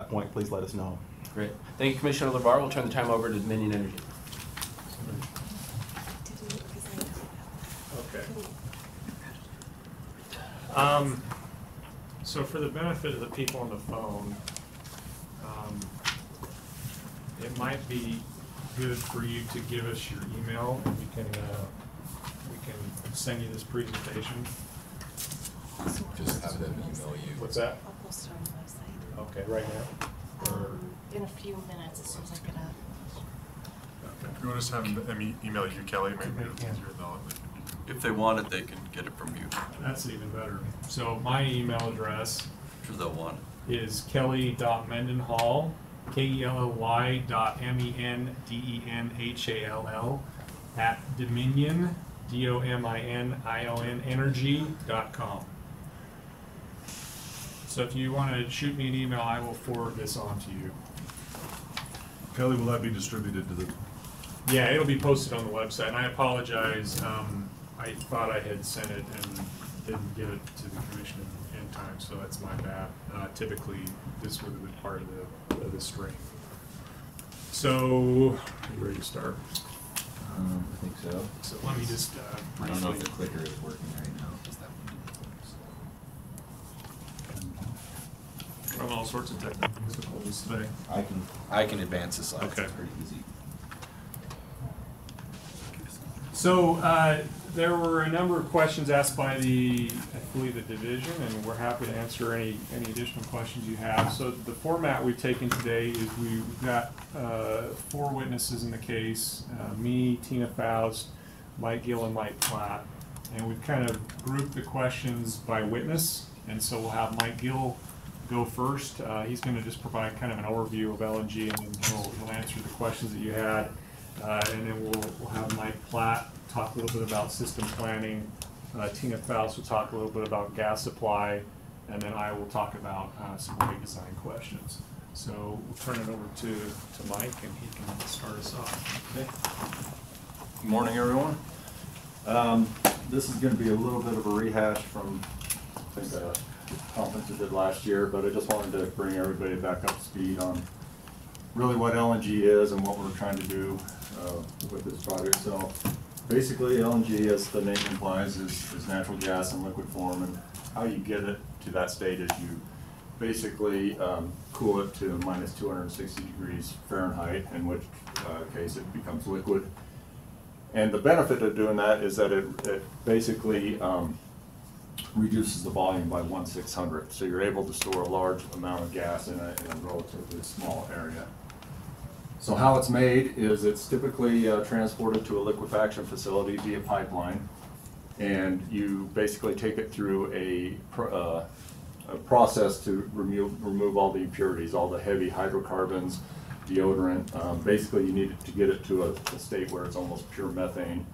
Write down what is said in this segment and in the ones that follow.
that point, please let us know. Great. Thank you, Commissioner LeVar. We'll turn the time over to Dominion Energy. Okay. So for the benefit of the people on the phone, it might be good for you to give us your email, and we can send you this presentation. Just have them email you. What's that? I'll post it on the website. Okay, right now? Or, In a few minutes, as soon as I get up. If you want us to have them email you, Kelly, maybe it's easier though. If they want it, they can get it from you. that's even better. So my email address Sure they'll want it. is kelly.mendenhall, KELLY.MENDENHALL at Dominion, DOMINION energy.com. So if you want to shoot me an email, I will forward this on to you. Kelly, will that be distributed to the? Yeah, it'll be posted on the website, and I apologize. I thought I had sent it and didn't get it to the commission in time, so that's my bad. Typically, this would have been part of the string. So, you ready to start? I think so. So let me just. I don't know if the clicker is working right now. Does that one? We're on all sorts of technical difficulties today. I can advance the slides. Okay. It's pretty easy. So there were a number of questions asked by I believe, the division, and we're happy to answer any additional questions you have. So the format we've taken today is we've got 4 witnesses in the case, me, Tina Faust, Mike Gill, and Mike Platt. And we've kind of grouped the questions by witness, and so we'll have Mike Gill go first. He's going to just provide kind of an overview of LNG, and then he'll answer the questions that you had. And then we'll have Mike Platt talk a little bit about system planning. Tina Faust will talk a little bit about gas supply, and then I will talk about some rate design questions. So we'll turn it over to Mike, and he can start us off. Okay. Good morning, everyone. This is going to be a little bit of a rehash from, I think, a conference we did last year, but I just wanted to bring everybody back up to speed on really what LNG is and what we're trying to do with this project. So basically, LNG, as the name implies, is natural gas in liquid form, and how you get it to that state is you basically cool it to minus 260 degrees Fahrenheit, in which case it becomes liquid. And the benefit of doing that is that it basically reduces the volume by 1/600. So you're able to store a large amount of gas in a relatively small area. So how it's made is it's typically transported to a liquefaction facility via pipeline, and you basically take it through a process to remove all the impurities, all the heavy hydrocarbons, deodorant. Basically, you need to get it to a state where it's almost pure methane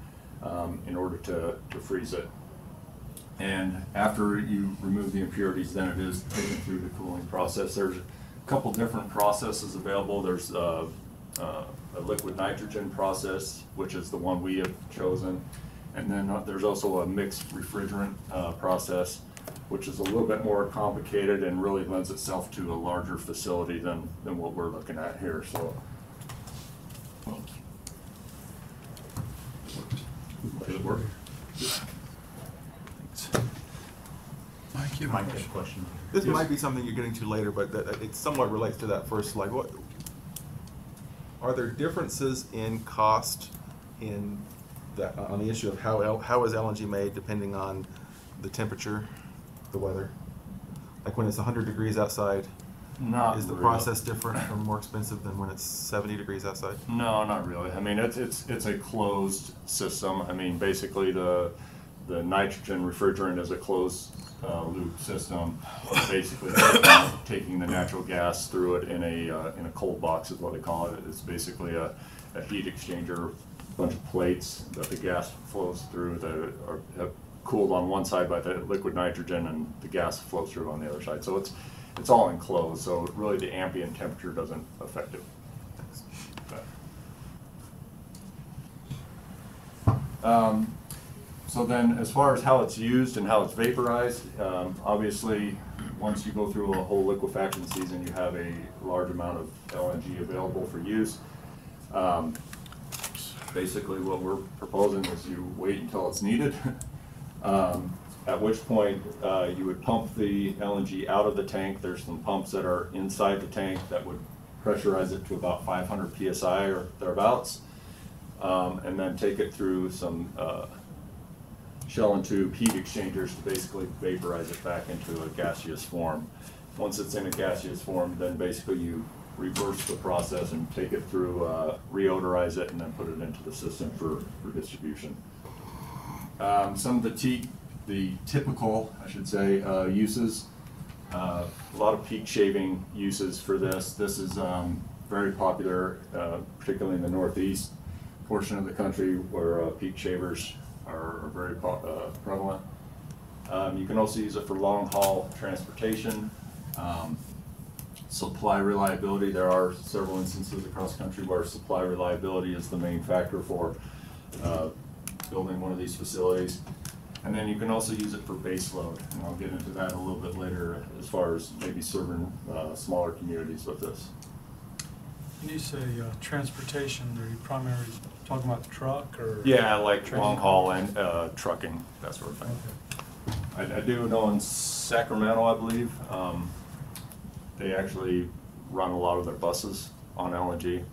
in order to freeze it. And after you remove the impurities, then it is taken through the cooling process. There's a couple different processes available. There's a liquid nitrogen process, which is the one we have chosen. And then there's also a mixed refrigerant process, which is a little bit more complicated and really lends itself to a larger facility than what we're looking at here. So, Did it work? Mike, you Mike has a question. This might be something you're getting to later, but it somewhat relates to that first slide. What are there differences in cost in that on the issue of how is LNG made depending on the temperature, the weather? Like when it's 100 degrees outside, is the process different or more expensive than when it's 70 degrees outside? no, not really. I mean, it's a closed system. I mean, basically the nitrogen refrigerant is a closed loop system. Basically, taking the natural gas through it in a cold box is what they call it. It's basically a heat exchanger, a bunch of plates that the gas flows through that are cooled on one side by the liquid nitrogen, and the gas flows through on the other side. So it's all enclosed. So really, the ambient temperature doesn't affect it. So then, as far as how it's used and how it's vaporized, obviously once you go through a whole liquefaction season, you have a large amount of LNG available for use. Basically what we're proposing is you wait until it's needed, at which point you would pump the LNG out of the tank. There's some pumps that are inside the tank that would pressurize it to about 500 psi or thereabouts, and then take it through some shell and tube heat exchangers to basically vaporize it back into a gaseous form. Once it's in a gaseous form, then basically you reverse the process and take it through, reodorize it, and then put it into the system for distribution. Some of the typical, I should say, uses, a lot of peak shaving uses for this. This is very popular, particularly in the northeast portion of the country where peak shavers are very prevalent. You can also use it for long haul transportation. Supply reliability, there are several instances across the country where supply reliability is the main factor for building one of these facilities. And then you can also use it for base load, and I'll get into that a little bit later as far as maybe serving smaller communities with this. When you say transportation, are you primarily talking about the truck or? Yeah, like train? long haul and trucking, that sort of thing. Okay. I do know in Sacramento, I believe, they actually run a lot of their buses on LNG.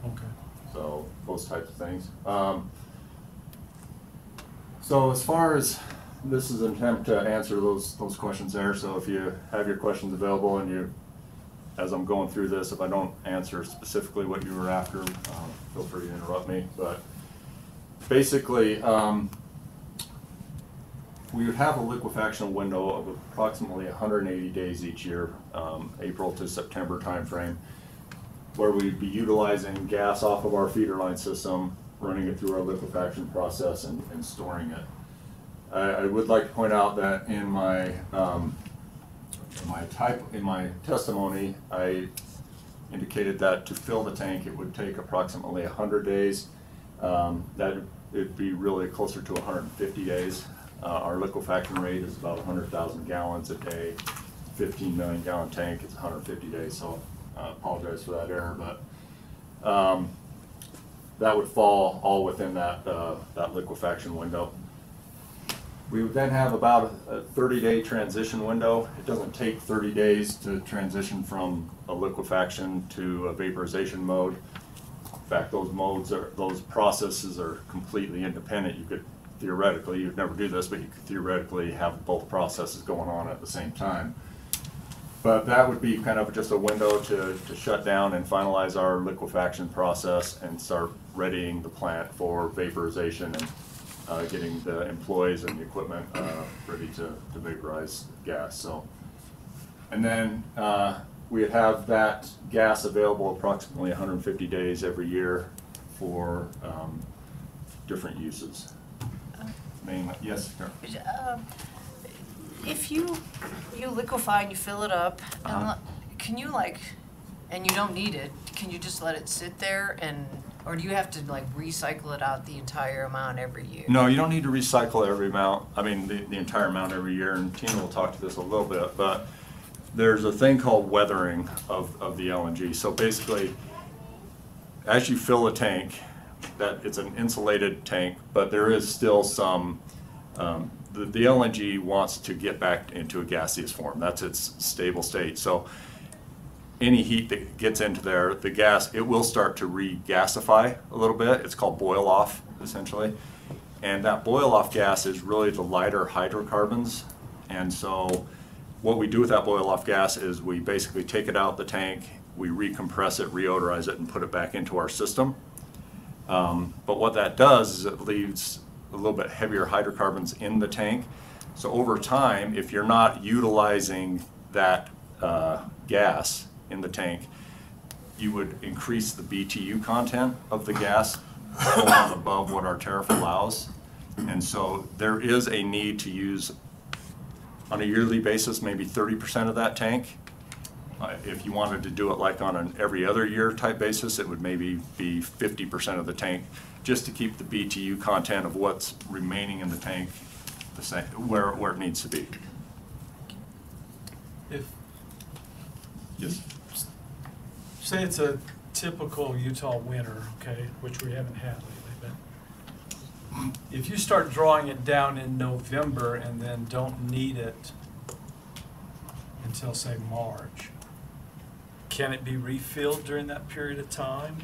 Okay. So those types of things. So as far as this is an attempt to answer those questions there. So if you have your questions available and you, as I'm going through this, if I don't answer specifically what you were after, feel free to interrupt me. But basically, we would have a liquefaction window of approximately 180 days each year, April to September timeframe, where we'd be utilizing gas off of our feeder line system, running it through our liquefaction process and storing it. I would like to point out that in my testimony, I indicated that to fill the tank, it would take approximately 100 days. That it'd be really closer to 150 days. Our liquefaction rate is about 100,000 gallons a day. 15 million gallon tank is 150 days, so I apologize for that error, but that would fall all within that liquefaction window. We would then have about a 30-day transition window. It doesn't take 30 days to transition from a liquefaction to a vaporization mode. In fact, those processes are completely independent. You could theoretically, you'd never do this, but you could theoretically have both processes going on at the same time. But that would be kind of just a window to shut down and finalize our liquefaction process and start readying the plant for vaporization and getting the employees and the equipment ready to vaporize gas. So, and then we'd have that gas available approximately 150 days every year for different uses. Mainly, yes, Karen. If you liquefy and you fill it up, can you and you don't need it, can you just let it sit there or do you have to recycle it out the entire amount every year? No, you don't need to recycle every amount. I mean, the entire amount every year, and Tina will talk to this a little bit, but there's a thing called weathering of the LNG. So basically, as you fill a tank, that it's an insulated tank, but there is still some, the LNG wants to get back into a gaseous form. That's its stable state. So any heat that gets into there, the gas, it will start to re-gasify a little bit. It's called boil off, essentially. And that boil off gas is really the lighter hydrocarbons. And so what we do with that boil off gas is we basically take it out the tank, we recompress it, reodorize it, and put it back into our system. But what that does is it leaves a little bit heavier hydrocarbons in the tank. So over time, if you're not utilizing that gas in the tank, you would increase the BTU content of the gas going above what our tariff allows. And so there is a need to use, on a yearly basis, maybe 30% of that tank. If you wanted to do it like on an every other year type basis, it would maybe be 50% of the tank, just to keep the BTU content of what's remaining in the tank the same, where it needs to be. if, Yes. say it's a typical Utah winter, okay, which we haven't had lately, but if you start drawing it down in November and then don't need it until, say, March, can it be refilled during that period of time?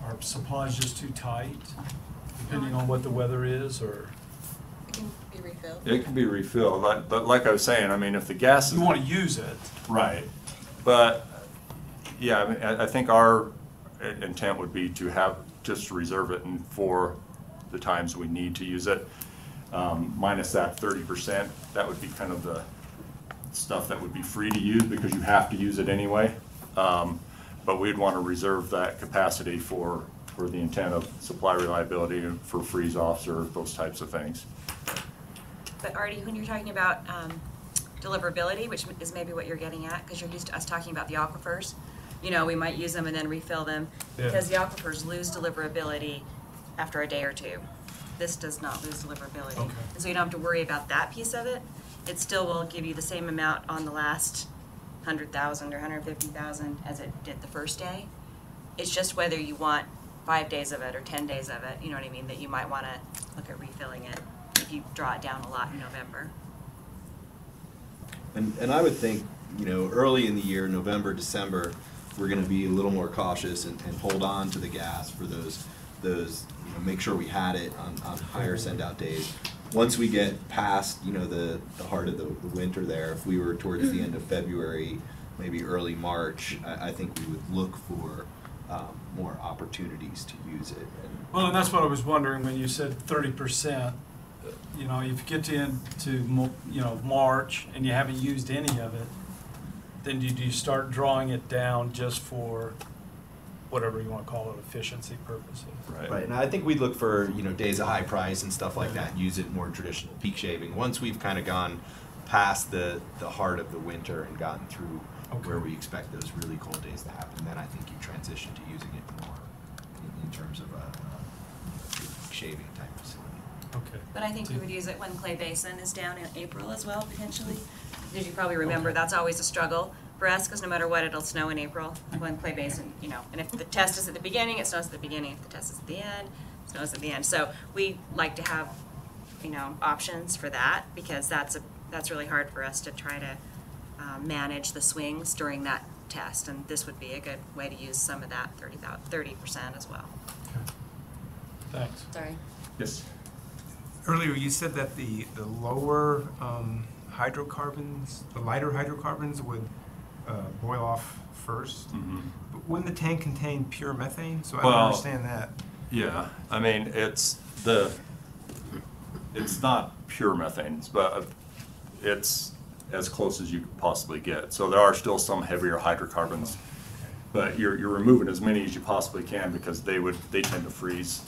Are supplies just too tight, depending on what the weather is, or? It can be refilled. It can be refilled, but like I was saying, I mean, if the gas is. You want to use it. Right, but, yeah, I mean, I think our intent would be to have, just reserve it and for the times we need to use it. Minus that 30%, that would be kind of the stuff that would be free to use because you have to use it anyway. But we'd want to reserve that capacity for the intent of supply reliability and for freeze-offs or those types of things. But Artie, when you're talking about deliverability, which is maybe what you're getting at, because you're used to us talking about the aquifers, you know, we might use them and then refill them, Yeah. because the aquifers lose deliverability after a day or two. This does not lose deliverability. Okay. And so you don't have to worry about that piece of it. It still will give you the same amount on the last 100,000 or 150,000 as it did the first day. It's just whether you want 5 days of it or 10 days of it, you know what I mean, that you might want to look at refilling it if you draw it down a lot in November. And I would think, you know, early in the year, November, December, we're gonna be a little more cautious and hold on to the gas for those, you know, make sure we had it on higher send-out days. Once we get past, you know, the heart of the winter there, if we were towards the end of February, maybe early March, I think we would look for more opportunities to use it. Well, and that's what I was wondering when you said 30%. You know, if you get into March and you haven't used any of it, then do you start drawing it down just for whatever you want to call it, efficiency purposes? Right, and I think we'd look for, you know, days of high price and stuff like that, and use it more traditional peak shaving. Once we've kind of gone past the heart of the winter and gotten through where we expect those really cold days to happen, then I think you transition to using it more in terms of a shaving type facility. Okay. But I think we would use it when Clay Basin is down in April as well, potentially. As you probably remember, that's always a struggle for us, because no matter what, it'll snow in April when Clay Basin, you know, and if the test is at the beginning, it snows at the beginning. If the test is at the end, it snows at the end. So we like to have, you know, options for that, because that's really hard for us to try to manage the swings during that test, and this would be a good way to use some of that 30% as well. Okay. Thanks. Sorry. Yes. Earlier, you said that the lower hydrocarbons, the lighter hydrocarbons would boil off first. Mm-hmm. But wouldn't the tank contain pure methane? So I Well, don't understand that. Yeah, I mean, it's not pure methane, but it's as close as you could possibly get. So there are still some heavier hydrocarbons, but you're removing as many as you possibly can because they tend to freeze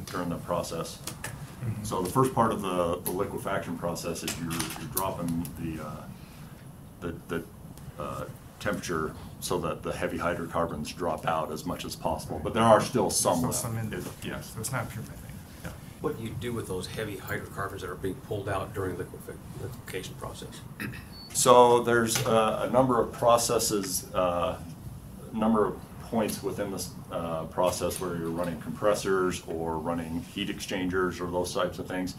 during the process. Mm-hmm. So the first part of the liquefaction process is you're dropping the temperature so that the heavy hydrocarbons drop out as much as possible. But there are still some left. Yes. So it's not pure methane. Yeah. What do you do with those heavy hydrocarbons that are being pulled out during the liquefaction process? So there's a number of processes, number of points within this process where you're running compressors or running heat exchangers or those types of things.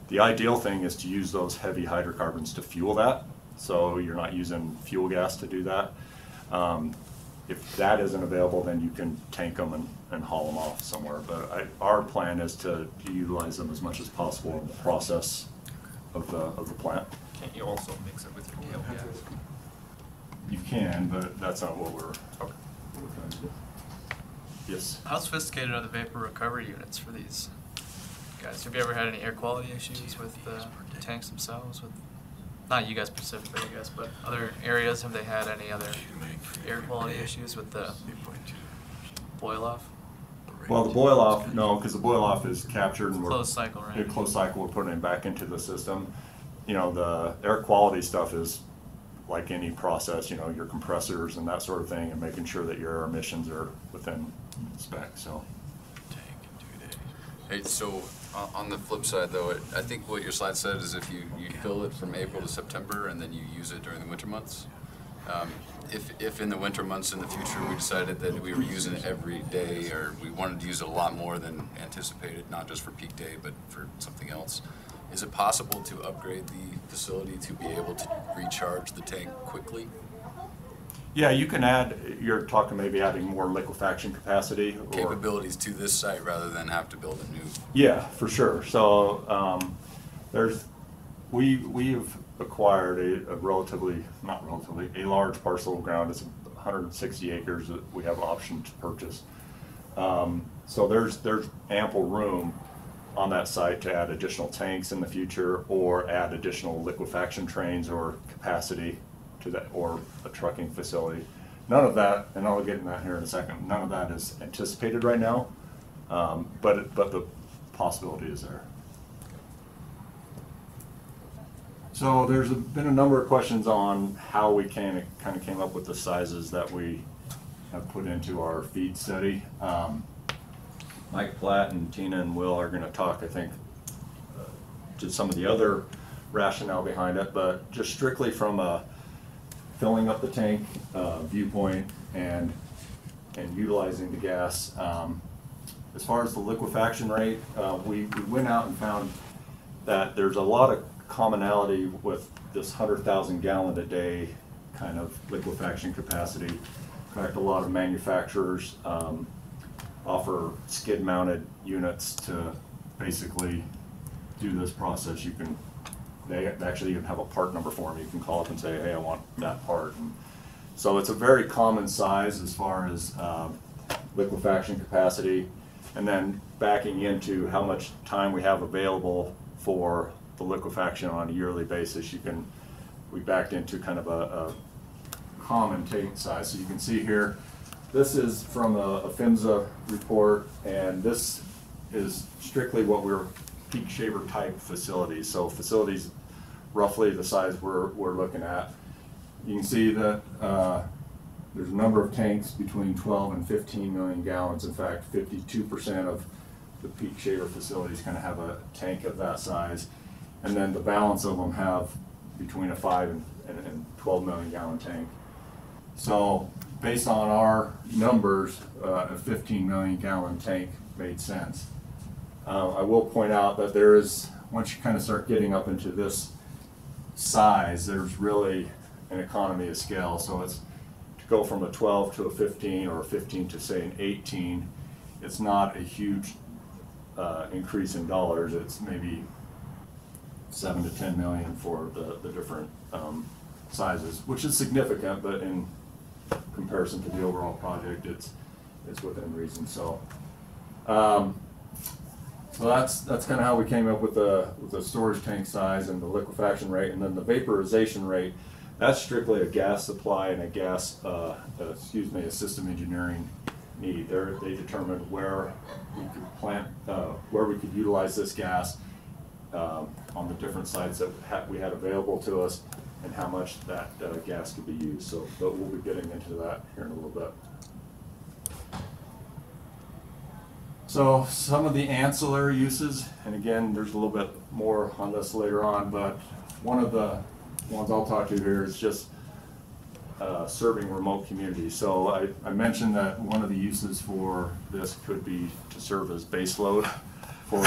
The ideal thing is to use those heavy hydrocarbons to fuel that, so you're not using fuel gas to do that. If that isn't available, then you can tank them and haul them off somewhere. But our plan is to utilize them as much as possible in the process of the plant. Can't you also mix it with your tail gas? You can, but that's not what we're trying to do. Yes. How sophisticated are the vapor recovery units for these guys? Have you ever had any air quality issues with the tanks themselves? With not you guys specifically, I guess, but other areas, have they had any other air quality issues with the boil off? Well, the boil off, no, because the boil off is captured and we're closed cycle, right? Closed cycle, we're putting it back into the system. You know, the air quality stuff is like any process, you know, your compressors and that sort of thing, and making sure that your emissions are within spec, so. Hey, so On the flip side, though, I think what your slide said is if you fill it from April to September and then you use it during the winter months. If in the winter months in the future we decided that we were using it every day, or we wanted to use it a lot more than anticipated, not just for peak day but for something else, is it possible to upgrade the facility to be able to recharge the tank quickly? Yeah, you can add, you're talking maybe adding more liquefaction capacity or Capabilities to this site rather than have to build a new. Yeah, for sure. So we've acquired a a large parcel of ground. It's 160 acres that we have an option to purchase. So there's ample room on that site to add additional tanks in the future, or add additional liquefaction trains or capacity to that, or a trucking facility. None of that, and I'll get into that here in a second, none of that is anticipated right now, but the possibility is there. So there's been a number of questions on how we kind of came up with the sizes that we have put into our feed study. Mike Platt and Tina and Will are going to talk, I think, to some of the other rationale behind it, but just strictly from a filling up the tank viewpoint and utilizing the gas. As far as the liquefaction rate, we went out and found that there's a lot of commonality with this 100,000 gallon a day kind of liquefaction capacity. In fact, a lot of manufacturers offer skid mounted units to basically do this process. They actually even have a part number for them. You can call up and say, hey, I want that part. And so it's a very common size as far as liquefaction capacity. And then backing into how much time we have available for the liquefaction on a yearly basis, we backed into kind of a common tank size. So you can see here, this is from a PHMSA report, and this is strictly what we're peak shaver type facilities. So facilities roughly the size we're looking at. You can see that there's a number of tanks between 12 and 15 million gallons. In fact, 52% of the peak shaver facilities kind of have a tank of that size. And then the balance of them have between a 5 and 12 million gallon tank. So based on our numbers, a 15 million gallon tank made sense. I will point out that there is, once you kind of start getting up into this size, there's really an economy of scale. So it's to go from a 12 to a 15, or a 15 to say an 18, it's not a huge increase in dollars. It's maybe 7 to 10 million for the different sizes, which is significant, but in comparison to the overall project, it's within reason. So so that's kind of how we came up with the storage tank size and the liquefaction rate. And then the vaporization rate, that's strictly a gas supply and a system engineering need. They determined where we could where we could utilize this gas on the different sites that we had available to us, and how much that gas could be used. So but we'll be getting into that here in a little bit. So some of the ancillary uses, and again, there's a little bit more on this later on, but one of the ones I'll talk to here is just serving remote communities. So I mentioned that one of the uses for this could be to serve as baseload for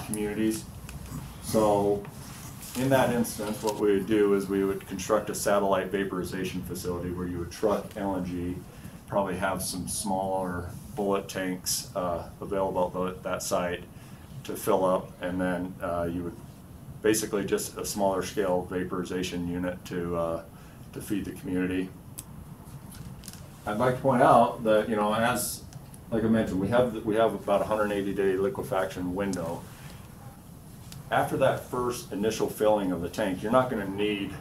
communities. So in that instance, what we would do is we would construct a satellite vaporization facility where you would truck LNG, probably have some smaller bullet tanks available at that site to fill up, and then you would basically just a smaller scale vaporization unit to feed the community. I'd like to point out that, as like I mentioned, we have about a 180-day liquefaction window. After that first initial filling of the tank, you're not going to need.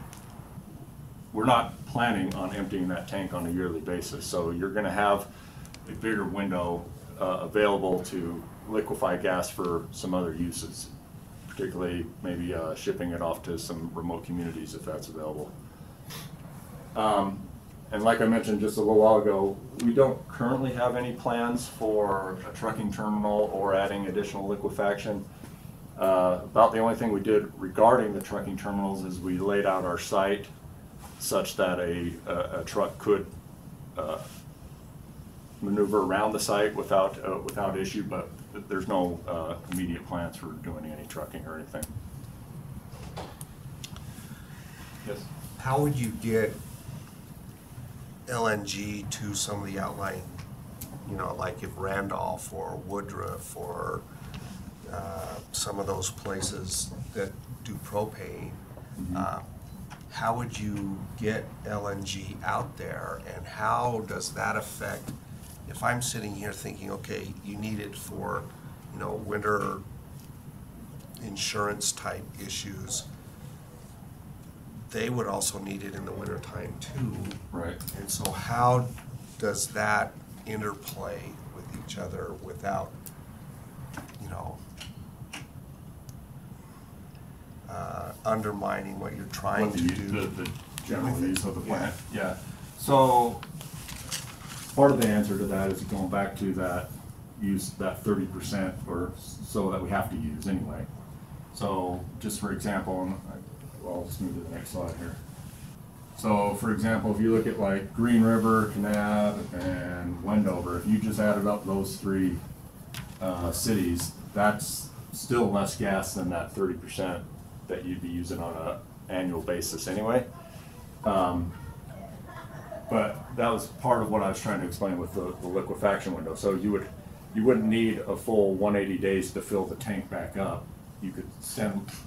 We're not planning on emptying that tank on a yearly basis, so you're going to have a bigger window available to liquefy gas for some other uses, particularly maybe shipping it off to some remote communities if that's available. And like I mentioned just a little while ago, we don't currently have any plans for a trucking terminal or adding additional liquefaction. About the only thing we did regarding the trucking terminals is we laid out our site such that a truck could maneuver around the site without issue, but there's no immediate plans for doing any trucking or anything. Yes? How would you get LNG to some of the outlying, like if Randolph or Woodruff or some of those places that do propane, how would you get LNG out there, and how does that affect, if I'm sitting here thinking, okay, you need it for, winter insurance type issues, they would also need it in the wintertime too. Right. And so how does that interplay with each other without, undermining what you're trying to do? The general use of the plant, yeah. So part of the answer to that is going back to that use, that 30% or so that we have to use anyway. So just for example, and I'll just move to the next slide here. So for example, if you look at like Green River, Kanab, and Wendover, if you just added up those three cities, that's still less gas than that 30% that you'd be using on an annual basis anyway. But that was part of what I was trying to explain with the liquefaction window. So you wouldn't need a full 180 days to fill the tank back up. You could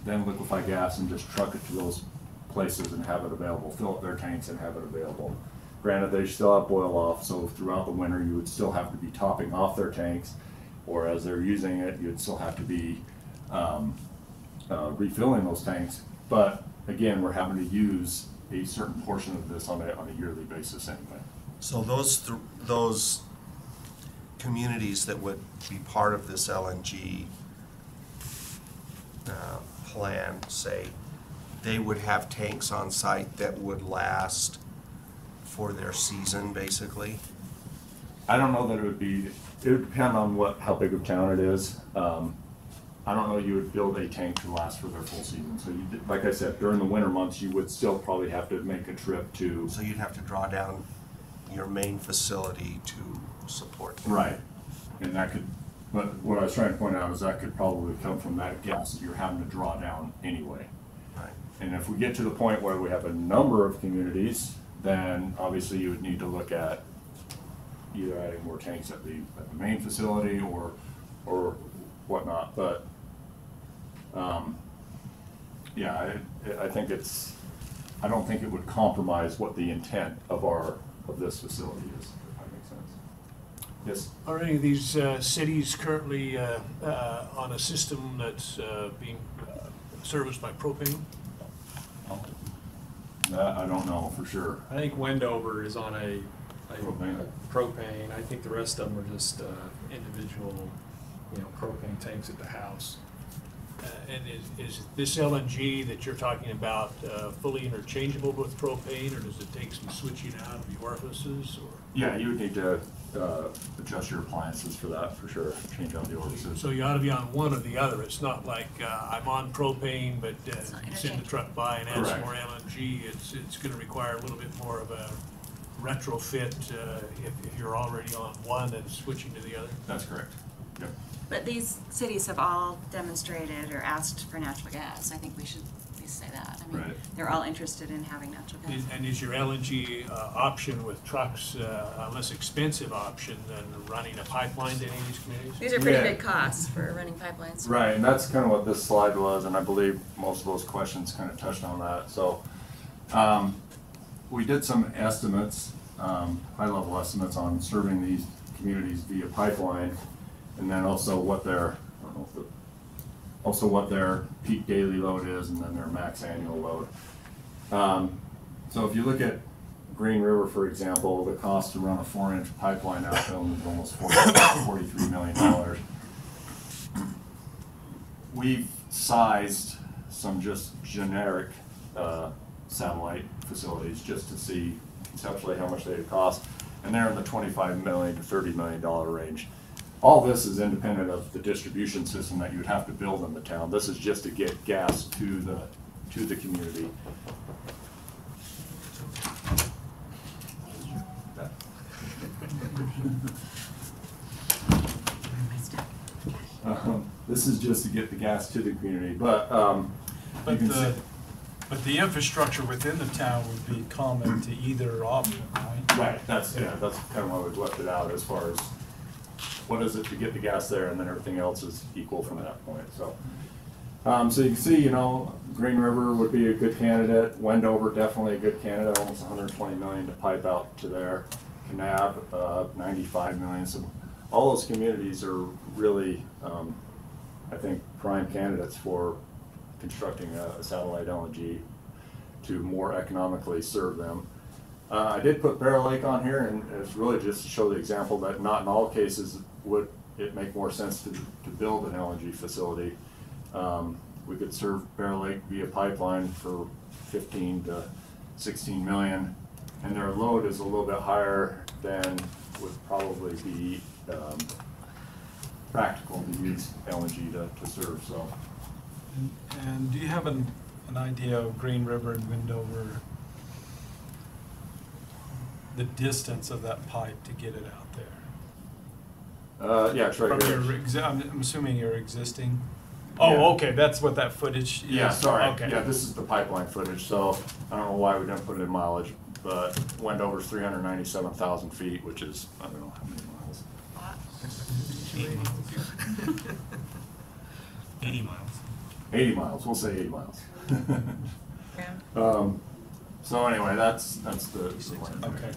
then liquefy gas and just truck it to those places and have it available, fill up their tanks and have it available. Granted, they still have boil off, so throughout the winter you would still have to be topping off their tanks, or as they're using it, you'd still have to be refilling those tanks. But again, we're having to use a certain portion of this on a yearly basis anyway. So those communities that would be part of this LNG plan, say, they would have tanks on site that would last for their season, basically? I don't know that it would depend on how big of a town it is. I don't know you would build a tank to last for their full season. So like I said, during the winter months, you would still probably have to make a trip to. So you'd have to draw down your main facility to support them. Right. And that could, but what I was trying to point out is that could probably come from that gas that you're having to draw down anyway. Right. And if we get to the point where we have a number of communities, then obviously you would need to look at either adding more tanks at the main facility or whatnot. But yeah, I think I don't think it would compromise what the intent of this facility is, if that makes sense. Yes? Are any of these cities currently on a system that's being serviced by propane? That I don't know for sure. I think Wendover is on a Propane. propane. I think the rest of them are just individual, propane tanks at the house. And is this LNG that you're talking about fully interchangeable with propane, or does it take some switching out of the orifices? Or? Yeah, you would need to adjust your appliances for that, for sure, change out the orifices. So you ought to be on one or the other. It's not like I'm on propane, but you send the truck by and add some more LNG. It's going to require a little bit more of a retrofit if you're already on one and switching to the other. That's correct. Yep. But these cities have all demonstrated or asked for natural gas. I think we should at least say that. I mean, they're all interested in having natural gas. And is your LNG option with trucks a less expensive option than running a pipeline to any of these communities? These are pretty big costs for running pipelines. Right, and that's kind of what this slide was, and I believe most of those questions kind of touched on that. So we did some estimates, high-level estimates on serving these communities via pipeline, and then also what their peak daily load is, and then their max annual load. So if you look at Green River, for example, the cost to run a 4-inch pipeline out there is almost $43 million. We've sized some just generic satellite facilities just to see conceptually how much they would cost, and they're in the $25 million to $30 million range. all this is independent of the distribution system that you would have to build in the town. This is just to get gas to the community. This is just to get the gas to the community, but you can see. But the infrastructure within the town would be common to either option, right? Right, that's kind of why we've left it out as far as what is it to get the gas there, and then everything else is equal from that point, so. So you can see, you know, Green River would be a good candidate, Wendover definitely a good candidate, almost 120 million to pipe out to there. Kanab, 95 million, so all those communities are really, I think, prime candidates for constructing a satellite LNG to more economically serve them. I did put Bear Lake on here, and it's really just to show the example that not in all cases would it make more sense to build an LNG facility. We could serve Bear Lake via pipeline for 15 to 16 million, and their load is a little bit higher than would probably be practical to use LNG to serve. So. And do you have an idea of Green River and Wendover, the distance of that pipe to get it out there? Yeah, it's right here. I'm assuming you're existing. Yeah. Oh, okay, that's what that footage is. Yeah, sorry. Okay. Yeah, this is the pipeline footage, so I don't know why we didn't put it in mileage, but Wendover's 397,000 feet, which is, I don't know how many miles. 80 miles. 80 miles, we'll say 80 miles. So anyway, that's the plan. Okay.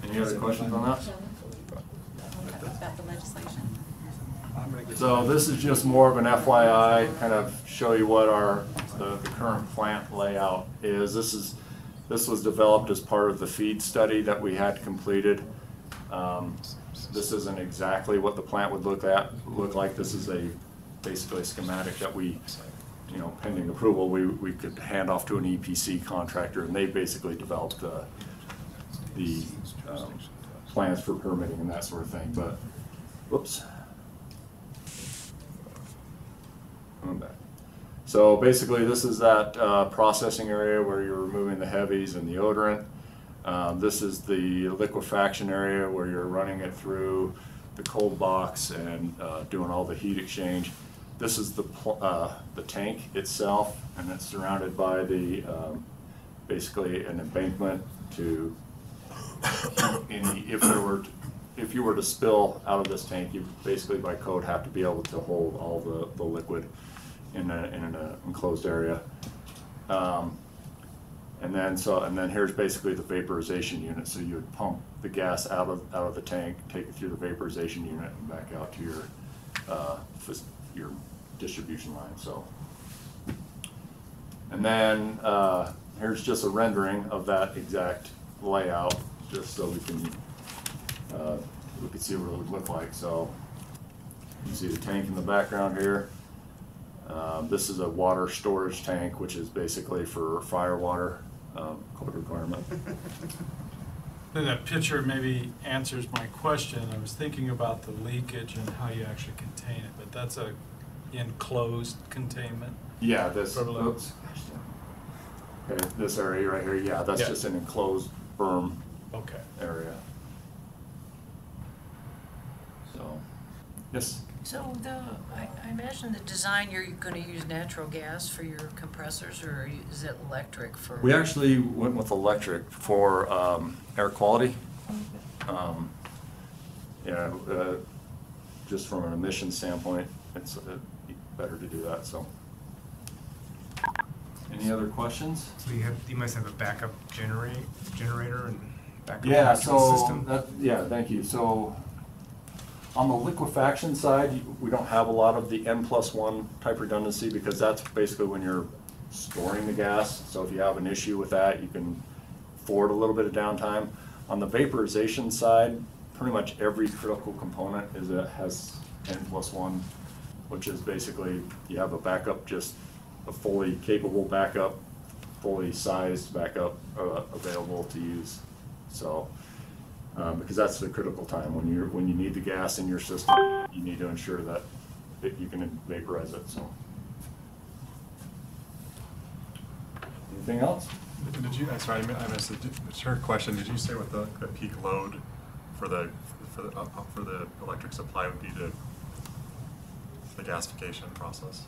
Any other questions on that? About the legislation. So this is just more of an FYI, kind of show you what the current plant layout is. This was developed as part of the FEED study that we had completed. This isn't exactly what the plant would look like. This is basically a schematic that we, you know, pending approval, we could hand off to an EPC contractor, and they basically developed the plans for permitting and that sort of thing. But, whoops. Coming back. So basically, this is that processing area where you're removing the heavies and the odorant. This is the liquefaction area where you're running it through the cold box and doing all the heat exchange. This is the tank itself, and it's surrounded by the basically an embankment to if you were to spill out of this tank, you basically by code have to be able to hold all the liquid in an enclosed area. And then here's basically the vaporization unit. So you would pump the gas out of the tank, take it through the vaporization unit, and back out to your distribution line. So, and then here's just a rendering of that exact layout, just so we can see what it would look like. So you see the tank in the background here. This is a water storage tank, which is basically for fire water, code requirement. Then that picture maybe answers my question. I was thinking about the leakage and how you actually contain it, but that's a enclosed containment. Yeah, this. Oops. Okay, this area right here. Yeah, that's just an enclosed berm. Okay. Area. So, yes. So I imagine the design, you're gonna use natural gas for your compressors, or is it electric for? We actually went with electric for air quality. Just from an emission standpoint, it's better to do that, so. Any other questions? So you must have a backup generator and backup Yeah, system? Thank you. So on the liquefaction side, we don't have a lot of the N+1 type redundancy, because that's basically when you're storing the gas. So if you have an issue with that, you can afford a little bit of downtime. On the vaporization side, pretty much every critical component has N+1, which is basically you have a backup, just a fully capable fully sized backup available to use. So because that's the critical time. When you need the gas in your system, you need to ensure that you can vaporize it, so. Anything else? Did you, I'm sorry, I missed it. It's her question. Did you say what the peak load for the electric supply would be to the gasification process?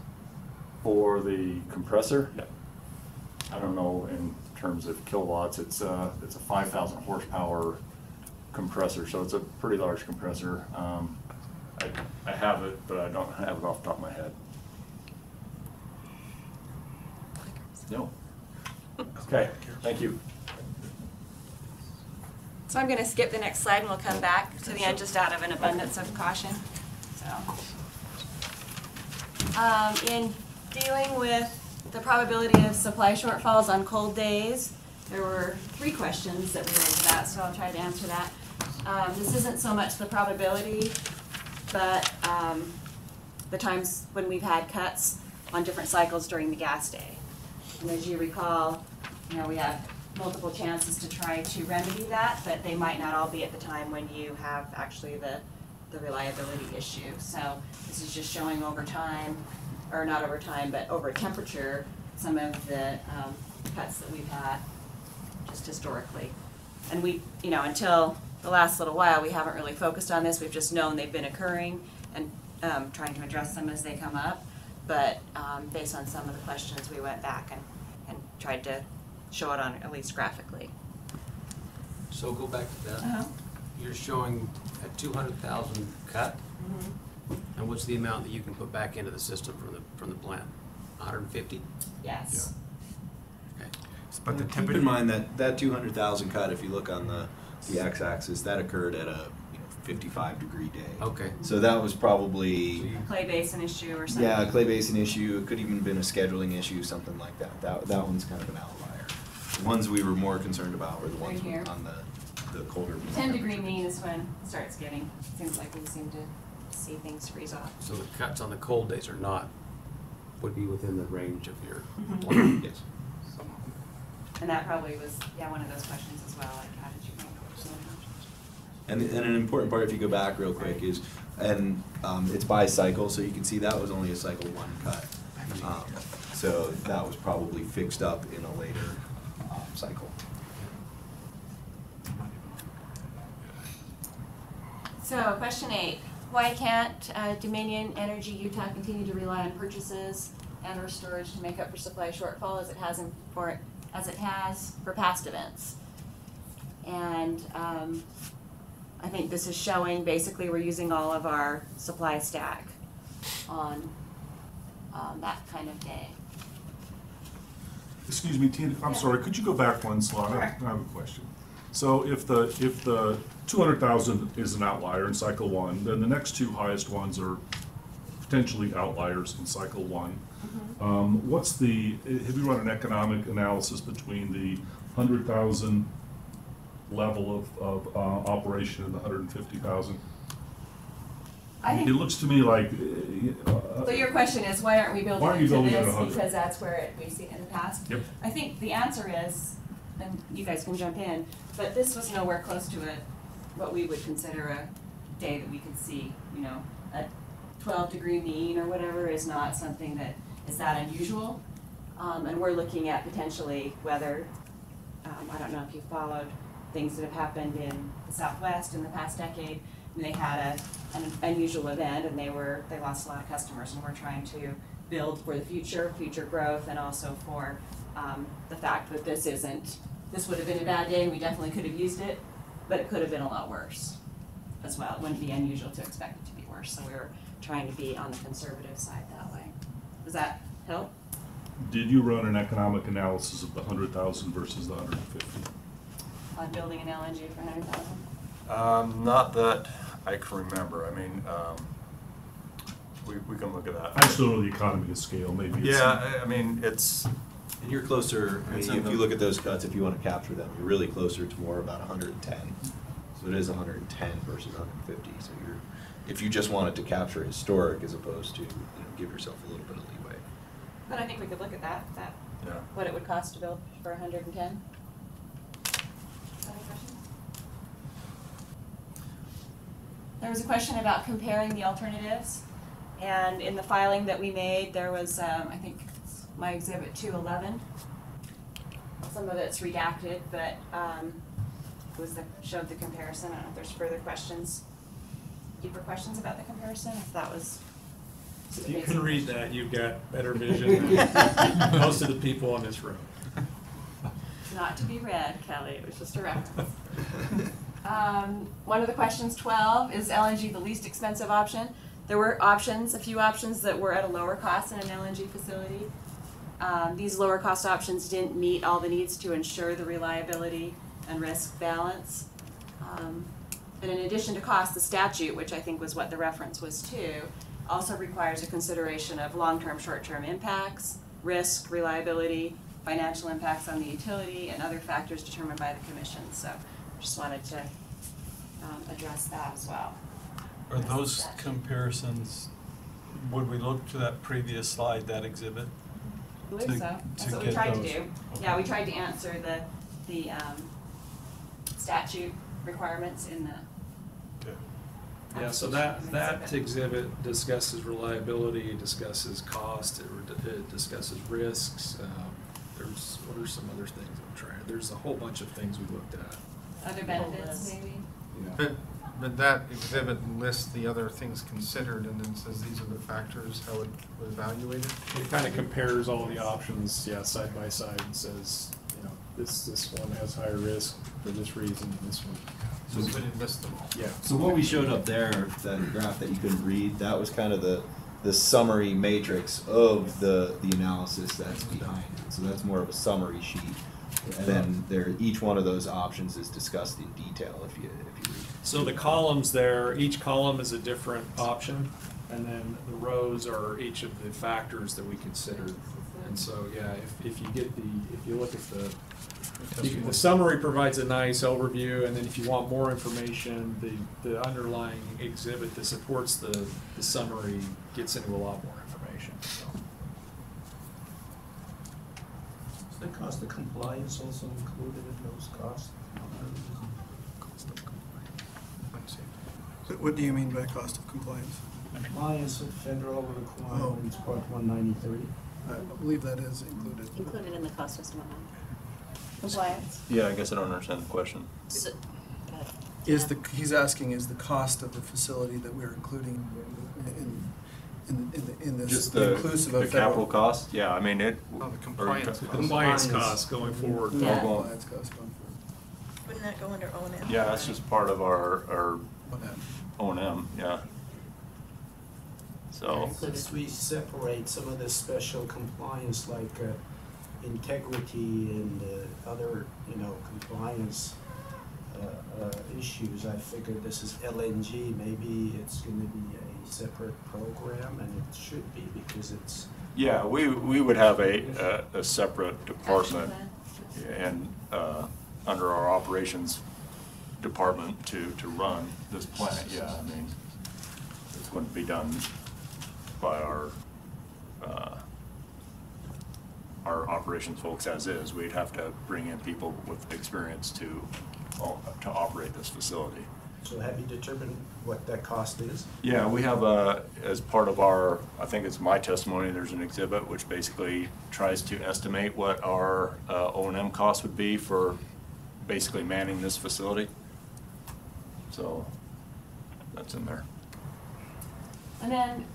For the compressor? Yeah. I don't know in terms of kilowatts. It's a 5,000 horsepower compressor, so it's a pretty large compressor. I have it, but I don't have it off the top of my head. No. Okay, thank you. So I'm going to skip the next slide and we'll come back to the end just out of an abundance of caution. So, in dealing with the probability of supply shortfalls on cold days, there were 3 questions that related to that, so I'll try to answer that. This isn't so much the probability, but the times when we've had cuts on different cycles during the gas day. And as you recall, we have multiple chances to try to remedy that, but they might not all be at the time when you have actually the reliability issue. So this is just showing over time, or not over time, but over temperature, some of the cuts that we've had just historically. And we, until the last little while, we haven't really focused on this. We've just known they've been occurring and trying to address them as they come up. But based on some of the questions, we went back and tried to show it on at least graphically. So go back to that. Uh-huh. You're showing a 200,000 cut, and what's the amount that you can put back into the system from the plant? 150? Yes. Okay. But keep in mind that 200,000 cut, if you look on the x-axis, that occurred at a 55-degree day. Okay. So that was probably Clay basin issue or something. a clay basin issue. It could even have been a scheduling issue, something like that. That one's kind of an outlier. The ones we were more concerned about were the ones Right here. on the colder. 10-degree mean is when it starts getting, seems like we seem to see things freeze off. So the cuts on the cold days would be within the range of your Mhm. plan? Yes. And that probably was, one of those questions as well, like how did you make And an important part, if you go back real quick, is, it's by cycle, so you can see that was only a cycle 1 cut. So that was probably fixed up in a later cycle. So, question 8. Why can't Dominion Energy Utah continue to rely on purchases and or storage to make up for supply shortfall as it has for past events? And I think this is showing basically we're using all of our supply stack on that kind of day. Excuse me, Tina, I'm sorry, could you go back one slide? I have a question. So if the 200,000 is an outlier in cycle 1, then the next 2 highest ones are potentially outliers in cycle 1. Have you run an economic analysis between the 100,000 level of operation and the 150,000? It looks to me like. So your question is, why aren't we building Why aren't you into building at this? 100? Because that's where we've seen it in the past? Yep. I think the answer is, and you guys can jump in, but this was nowhere close to what we would consider a day that we could see, a 12-degree mean or whatever is not something that is that unusual. And we're looking at potentially whether, I don't know if you followed things that have happened in the Southwest in the past decade. And they had an unusual event and they lost a lot of customers, and we're trying to build for the future growth, and also for the fact that this would have been a bad day and we definitely could have used it, but it could have been a lot worse as well. It wouldn't be unusual to expect it to be worse, so we were trying to be on the conservative side that way. Does that help? Did you run an economic analysis of the 100,000 versus the 150? On building an LNG for 100,000? Not that I can remember. I mean, we can look at that. I just don't know the economy of scale, maybe. Yeah, I mean, it's. And you're closer, I mean, if you look at those cuts, if you want to capture them, you're really closer to more about 110. So it is 110 versus 150. So if you just wanted to capture historic as opposed to, give yourself a little bit of leeway. But I think we could look at that, what it would cost to build for 110. Other questions? There was a question about comparing the alternatives, and in the filing that we made, there was, I think, my exhibit 211. Some of it's redacted, but showed the comparison. I don't know if there's further questions, deeper questions about the comparison, if that was. If you can read that, you've got better vision than most of the people on this room. Not to be read, Kelly, it was just a reference. One of the questions, 12, is LNG the least expensive option? There were options, a few options that were at a lower cost in an LNG facility. These lower cost options didn't meet all the needs to ensure the reliability and risk balance. And in addition to cost, the statute, which I think was what the reference was to, also requires a consideration of long-term, short-term impacts, risk, reliability, financial impacts on the utility, and other factors determined by the commission. So just wanted to address that as well. Are those comparisons, would we look to that previous slide, that exhibit? I believe so. That's what we tried to do. Yeah, we tried to answer the statute requirements in the. Yeah, so that exhibit discusses reliability, it discusses cost, it discusses risks. What are some other things I'm trying? There's a whole bunch of things we looked at. Other benefits, maybe? Yeah. But that exhibit lists the other things considered and then says these are the factors how it was evaluated? It kind of compares all the options, yeah, side by side and says, you know, this one has higher risk for this reason and this one. So it didn't list them all? Yeah. So what we showed up there, that graph that you couldn't read, that was kind of the summary matrix of the analysis that's behind it. So that's more of a summary sheet. And then each one of those options is discussed in detail if you read. So the columns there, each column is a different option, and then the rows are each of the factors that we considered. And so, yeah, if you look at the summary provides a nice overview, and then if you want more information, the underlying exhibit that supports the summary gets into a lot more information. So. Is the cost of compliance also included in those costs? What do you mean by cost of compliance? Compliance with federal requirements, part 19030. I believe that is included. Included in the cost estimate. Compliance. Yeah, I guess I don't understand the question. So, He's asking, is the cost of the facility that we're including in this Just inclusive the of federal? capital cost? Yeah, I mean, it. Oh, the compliance cost. Compliance costs going forward. Yeah. Compliance costs going forward. Wouldn't that go under O&M? Yeah, that's just part of our O&M, yeah. So. Since we separate some of the special compliance like integrity and other, compliance issues, I figured this is LNG, maybe it's going to be a separate program, and it should be because it's. Yeah, we would have a separate department and under our operations department to run this plant. Yeah, I mean, it's going to be done by our operations folks as is. We'd have to bring in people with experience to operate this facility. So have you determined what that cost is? Yeah, we have as part of our, I think it's my testimony, there's an exhibit which basically tries to estimate what our O&M cost would be for basically manning this facility. So that's in there. And then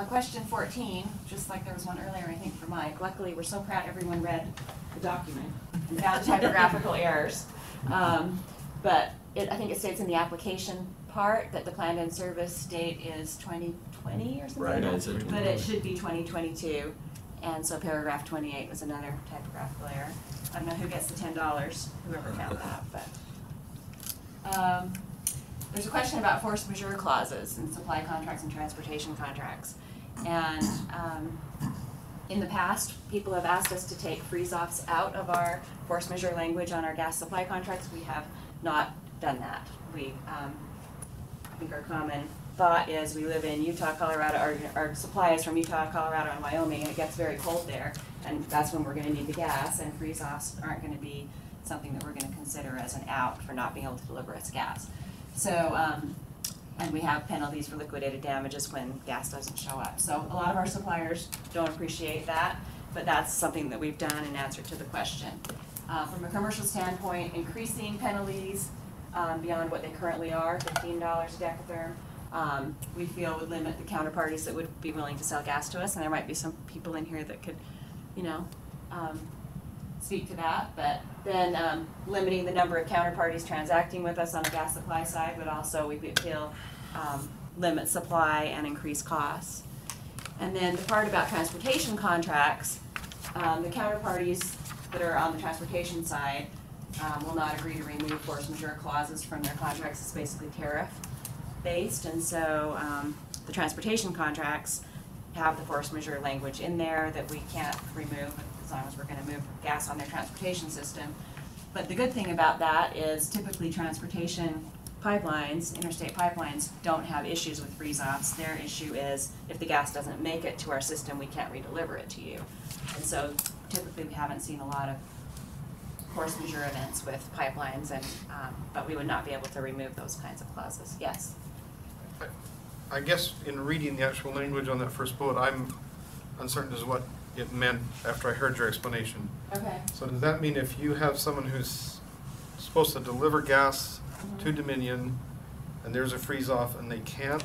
question 14, just like there was one earlier, I think, for Mike. Luckily, we're so proud everyone read the document and found typographical errors. But I think it states in the application part that the planned in service date is 2020 or something. Right, but it should be 2022. And so paragraph 28 was another typographical error. I don't know who gets the $10, whoever found that, but. There's a question about force majeure clauses in supply contracts and transportation contracts. And in the past, people have asked us to take freeze-offs out of our force majeure language on our gas supply contracts. We have not done that. I think our common thought is we live in Utah, Colorado, our supply is from Utah, Colorado, and Wyoming, and it gets very cold there. And that's when we're going to need the gas, and freeze-offs aren't going to be something that we're going to consider as an out for not being able to deliver us gas. So And we have penalties for liquidated damages when gas doesn't show up. So a lot of our suppliers don't appreciate that, but that's something that we've done in answer to the question. From a commercial standpoint, increasing penalties beyond what they currently are, $15 a decatherm, we feel would limit the counterparties that would be willing to sell gas to us, and there might be some people in here that could, you know, speak to that. But then limiting the number of counterparties transacting with us on the gas supply side would also, we feel, limit supply and increase costs. And then the part about transportation contracts, the counterparties that are on the transportation side will not agree to remove force majeure clauses from their contracts. It's basically tariff based, and so the transportation contracts have the force majeure language in there that we can't remove as long as we're going to move gas on their transportation system. But the good thing about that is typically transportation pipelines, interstate pipelines, don't have issues with freeze-offs. Their issue is if the gas doesn't make it to our system, we can't redeliver it to you. And so typically we haven't seen a lot of force majeure events with pipelines, and but we would not be able to remove those kinds of clauses. Yes? I guess in reading the actual language on that first bullet, I'm uncertain as to what it meant after I heard your explanation. Okay. So does that mean if you have someone who's supposed to deliver gas to Dominion and there's a freeze-off and they can't,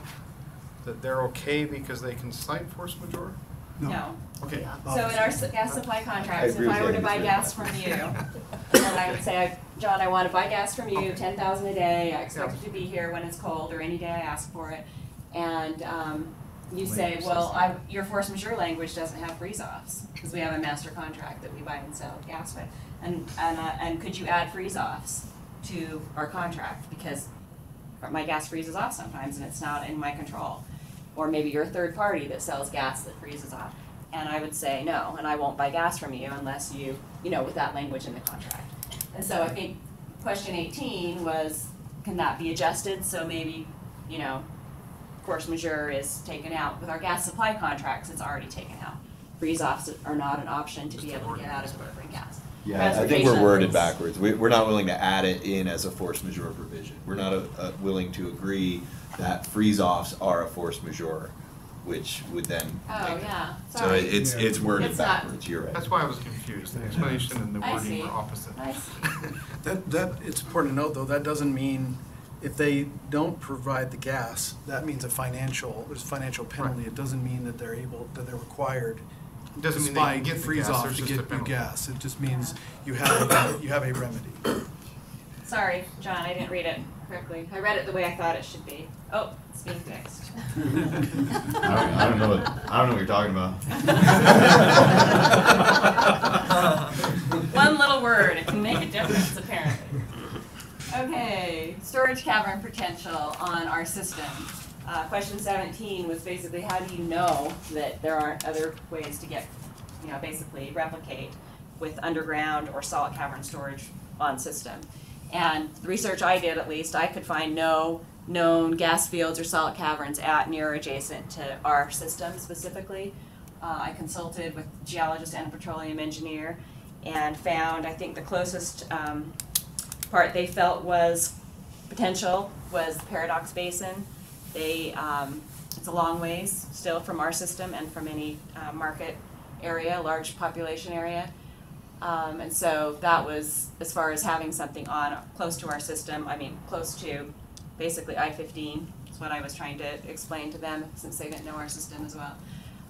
that they're okay because they can cite force majeure? No. Okay. So in our gas supply contracts, if I were to buy gas from you, and I would say, John, I want to buy gas from you, 10,000 a day, I expect it to be here when it's cold, or any day I ask for it, and you say, well, your force majeure language doesn't have freeze-offs, because we have a master contract that we buy and sell gas with, and could you add freeze-offs to our contract, because my gas freezes off sometimes and it's not in my control. Or maybe you're a third party that sells gas that freezes off. And I would say no, and I won't buy gas from you unless you know, with that language in the contract. And so I think question 18 was, can that be adjusted? So maybe, you know, force majeure is taken out. With our gas supply contracts, it's already taken out. Freeze-offs are not an option to be able to get out of delivering gas. Yeah, I think we're worded backwards. We're not willing to add it in as a force majeure provision. We're not willing to agree that freeze-offs are a force majeure, which would then. Oh, yeah. So Sorry. it's worded It's backwards. You're right. That's why I was confused. The explanation and the I wording see. were opposite. I see. That it's important to note, though, that doesn't mean if they don't provide the gas, that means there's a financial penalty. It doesn't mean that they're required. It doesn't mean they can get the freeze gas, off there's to just a get you penalty. gas. It just means you have a remedy. Sorry, John, I didn't read it correctly. I read it the way I thought it should be. Oh, it's being fixed. I don't know what you're talking about. One little word, it can make a difference apparently. Okay, storage cavern potential on our system. Question 17 was basically, how do you know that there aren't other ways to get, you know, basically replicate with underground or salt cavern storage on system? And the research I did, at least, I could find no known gas fields or salt caverns at, near, or adjacent to our system specifically. I consulted with a geologist and a petroleum engineer and found, I think the closest part they felt was potential was the Paradox Basin. It's a long ways still from our system and from any market area, large population area. And so that was, as far as having something on close to our system, I mean close to basically I-15 is what I was trying to explain to them, since they didn't know our system as well.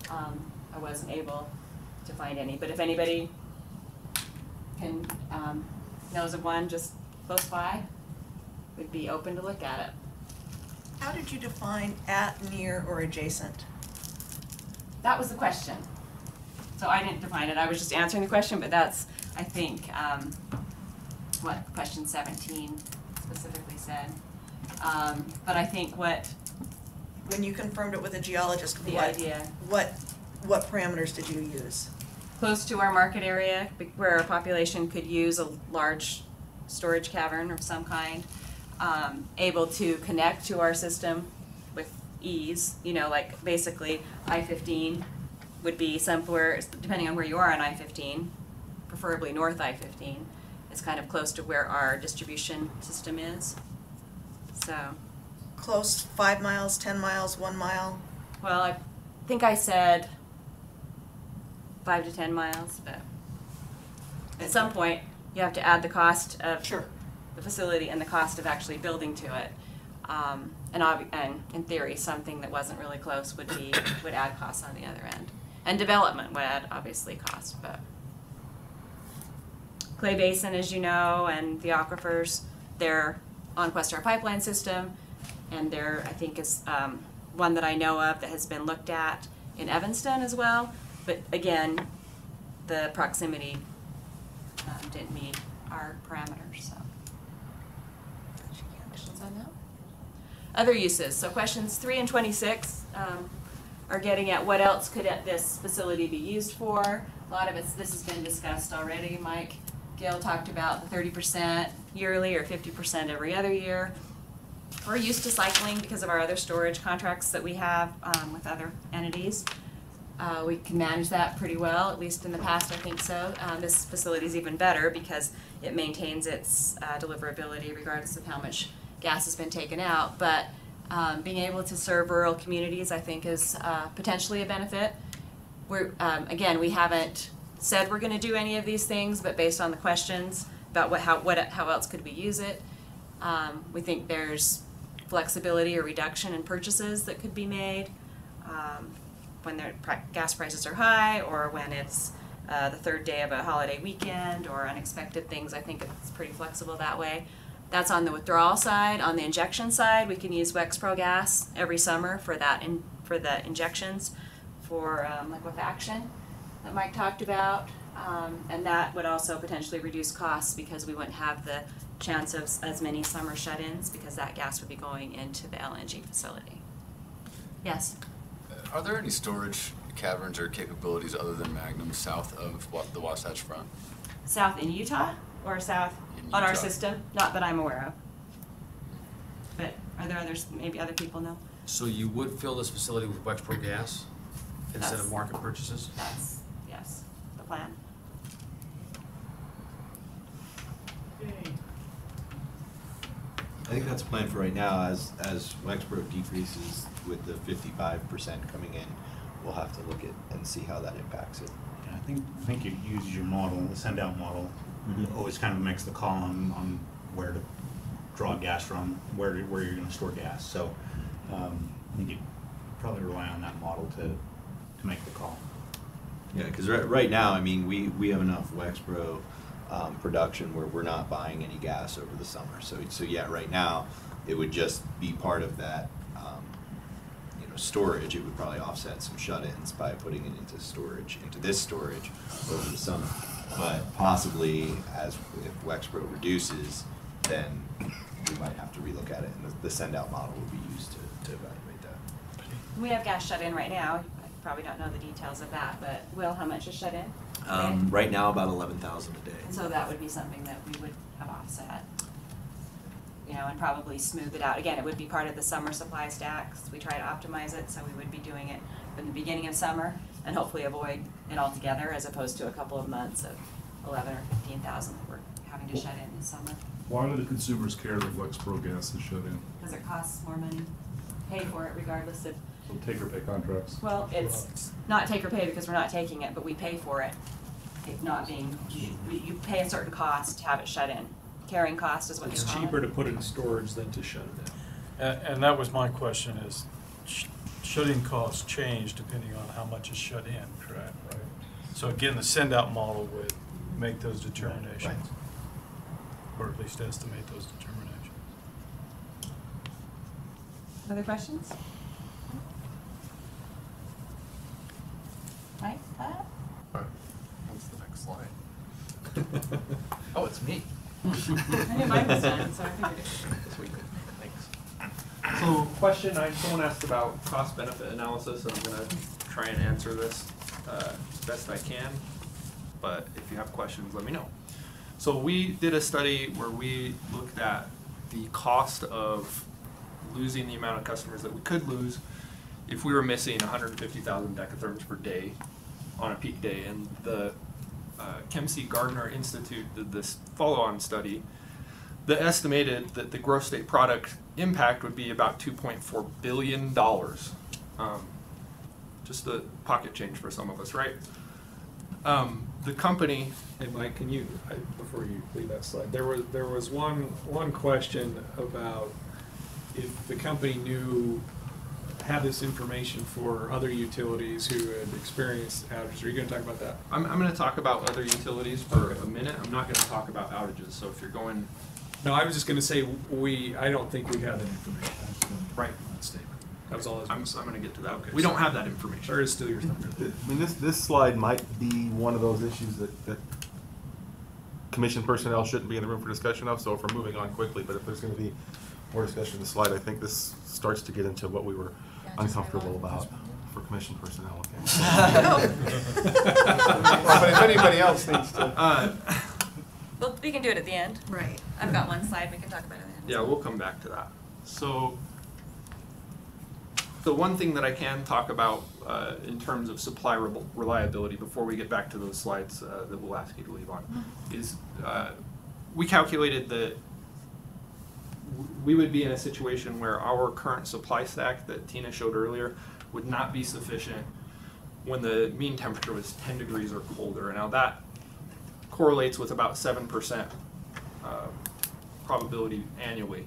I wasn't able to find any, but if anybody knows of one just close by, we'd be open to look at it. How did you define at, near, or adjacent? That was the question. So I didn't define it, I was just answering the question, but that's, I think, what question 17 specifically said. But I think what... When you confirmed it with a geologist, the idea. What parameters did you use? Close to our market area, where our population could use a large storage cavern of some kind, able to connect to our system with ease, you know, like basically I-15 would be somewhere, depending on where you are on I-15, preferably north I-15, it's kind of close to where our distribution system is. So close, 5 miles, 10 miles, 1 mile? Well, I think I said 5 to 10 miles, but at some point, you have to add the cost of the facility and the cost of actually building to it. And in theory, something that wasn't really close would add costs on the other end. And development would add, obviously, cost, but Clay Basin, as you know, and the aquifers, they're on Questar pipeline system, and there, I think, is one that I know of that has been looked at in Evanston as well. But again, the proximity didn't meet our parameters, so. Questions on that? Other uses. So questions 3 and 26 are getting at what else could this facility be used for. A lot of this has been discussed already. Mike Gill talked about the 30% yearly or 50% every other year. We're used to cycling because of our other storage contracts that we have with other entities. We can manage that pretty well, at least in the past, I think so. This facility is even better because it maintains its deliverability regardless of how much gas has been taken out. But being able to serve rural communities, I think, is potentially a benefit. Again, we haven't said we're going to do any of these things, but based on the questions about how else could we use it, we think there's flexibility or reduction in purchases that could be made when gas prices are high, or when it's the third day of a holiday weekend or unexpected things. I think it's pretty flexible that way. That's on the withdrawal side. On the injection side, we can use Wexpro gas every summer for the injections for liquefaction that Mike talked about, and that would also potentially reduce costs because we wouldn't have the chance of as many summer shut-ins because that gas would be going into the LNG facility. Yes? Are there any storage caverns or capabilities other than Magnum south of the Wasatch Front? South in Utah or south on our system? Not that I'm aware of. But are there others, maybe other people know? So you would fill this facility with Wexpro gas instead of market purchases? That's, yes, the plan. I think that's a plan for right now. As Wexpro decreases with the 55% coming in, we'll have to look at and see how that impacts it. Yeah, I think you use your model, the send out model, always kind of makes the call on where to draw gas from, where you're going to store gas. So I think you probably rely on that model to make the call. Yeah, because right now, I mean, we have enough Wexpro production where we're not buying any gas over the summer. So yeah, right now it would just be part of that storage. It would probably offset some shut-ins by putting it into this storage over the summer. But possibly if Wexpro reduces, then we might have to relook at it, and the send-out model would be used to evaluate that. We have gas shut in right now. I probably don't know the details of that, but Will, how much is shut in? Right now, about 11,000 a day. And so that would be something that we would have offset, and probably smooth it out. Again, it would be part of the summer supply stacks. We try to optimize it, so we would be doing it from the beginning of summer and hopefully avoid it altogether, as opposed to a couple of months of 11 or 15,000 that we're having to shut in summer. Why do the consumers care that Wexpro gas is shut in? Because it costs more money. Pay for it regardless of. So take or pay contracts? Well, it's not take or pay because we're not taking it, but we pay for it. It not being, you pay a certain cost to have it shut in. Carrying cost is what you It's call cheaper it. to put it in storage than to shut it down. And that was my question, is shut-in costs change depending on how much is shut in, correct? Right. So again, the send-out model would make those determinations, or at least estimate those determinations. Other questions? Mike, What's the next slide? Oh, it's me. I knew mine was done, so I figured it. Sweet, thanks. So question, someone asked about cost benefit analysis, and I'm gonna try and answer this best I can, but if you have questions, let me know. So we did a study where we looked at the cost of losing the amount of customers that we could lose if we were missing 150,000 decatherms per day on a peak day, and the Chem C. Gardner Institute did this follow-on study the estimated that the gross state product impact would be about $2.4 billion. Just the pocket change for some of us, right? The company, and Mike, can you, before you leave that slide, there was one question about if the company had this information for other utilities who had experienced outages. Are you going to talk about that? I'm going to talk about other utilities for a minute. I'm not going to talk about outages. So if you're going, no, I was just going to say I don't think we have that information. Right. That statement. That was all. I'm going to get to that. Okay. We don't have that information. There is still your thunder. I mean, this slide might be one of those issues that commission personnel shouldn't be in the room for discussion of. So if we're moving on quickly, but if there's going to be more discussion of the slide, I think this starts to get into what we were uncomfortable about for commission personnel. Okay. Well, but if anybody else needs to. Well, we can do it at the end. Right. I've got one slide, we can talk about it at the end. Yeah, we'll come back to that. So the one thing that I can talk about in terms of supply reliability before we get back to those slides that we'll ask you to leave on is we calculated that we would be in a situation where our current supply stack that Tina showed earlier would not be sufficient when the mean temperature was 10 degrees or colder. Now that correlates with about 7% probability annually.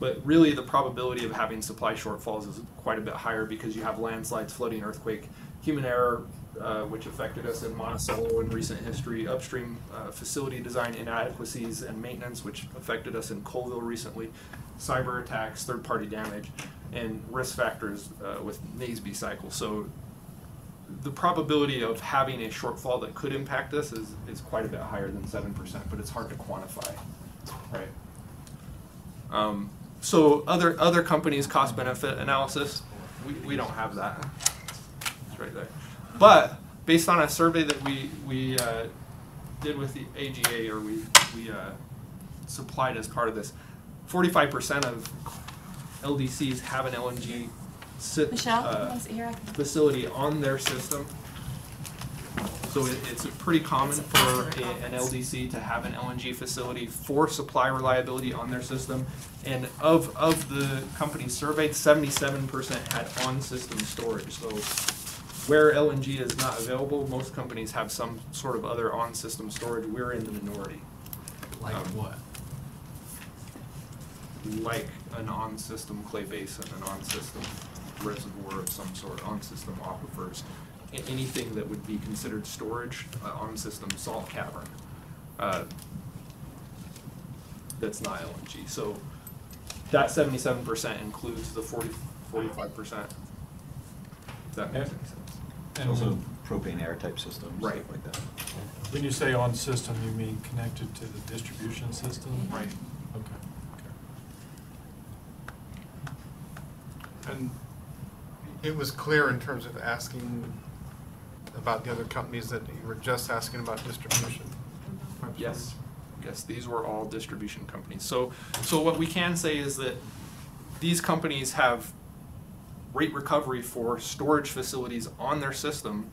But really the probability of having supply shortfalls is quite a bit higher because you have landslides, flooding earthquake, human error, which affected us in Monticello in recent history, upstream facility design inadequacies and maintenance, which affected us in Colville recently, cyber attacks, third-party damage, and risk factors with NASB cycle. So the probability of having a shortfall that could impact us is quite a bit higher than 7%, but it's hard to quantify, right? So other companies' cost-benefit analysis, we don't have that. It's right there. But based on a survey that we did with the AGA, or we supplied as part of this, 45% of LDCs have an LNG facility on their system. So it's pretty common for an LDC to have an LNG facility for supply reliability on their system. And of the companies surveyed, 77% had on-system storage. So where LNG is not available, most companies have some sort of other on-system storage. We're in the minority. Like what? Like an on-system clay basin, an on-system reservoir of some sort, on-system aquifers, anything that would be considered storage, on-system salt cavern. That's not LNG. So that 77% includes the 45%. Does that make sense? And also propane air type systems, right, stuff like that. When you say on system, you mean connected to the distribution system? Right. Okay. And it was clear in terms of asking about the other companies that you were just asking about distribution. Yes. Yes, these were all distribution companies. So what we can say is that these companies have rate recovery for storage facilities on their system.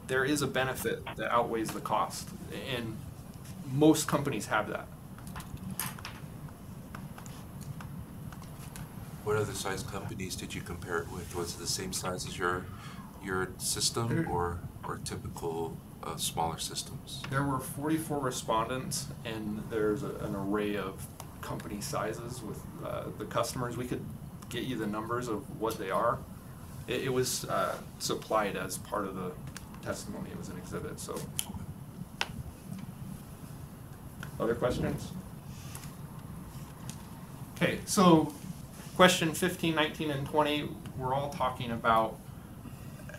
There is a benefit that outweighs the cost, and most companies have that. What other size companies did you compare it with? Was it the same size as your system, or typical smaller systems? There were 44 respondents, and there's an array of company sizes with the customers. We could get you the numbers of what they are. It was supplied as part of the testimony. It was an exhibit. So, other questions? Okay, so question 15, 19, and 20, we're all talking about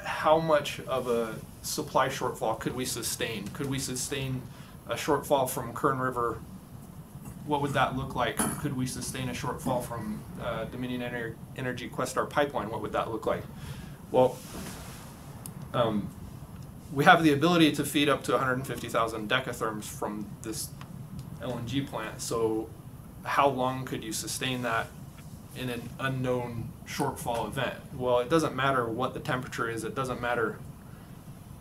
how much of a supply shortfall could we sustain? Could we sustain a shortfall from Kern River? What would that look like? Could we sustain a shortfall from Dominion Energy Questar Pipeline? What would that look like? Well, we have the ability to feed up to 150,000 decatherms from this LNG plant. So how long could you sustain that in an unknown shortfall event? Well, it doesn't matter what the temperature is. It doesn't matter.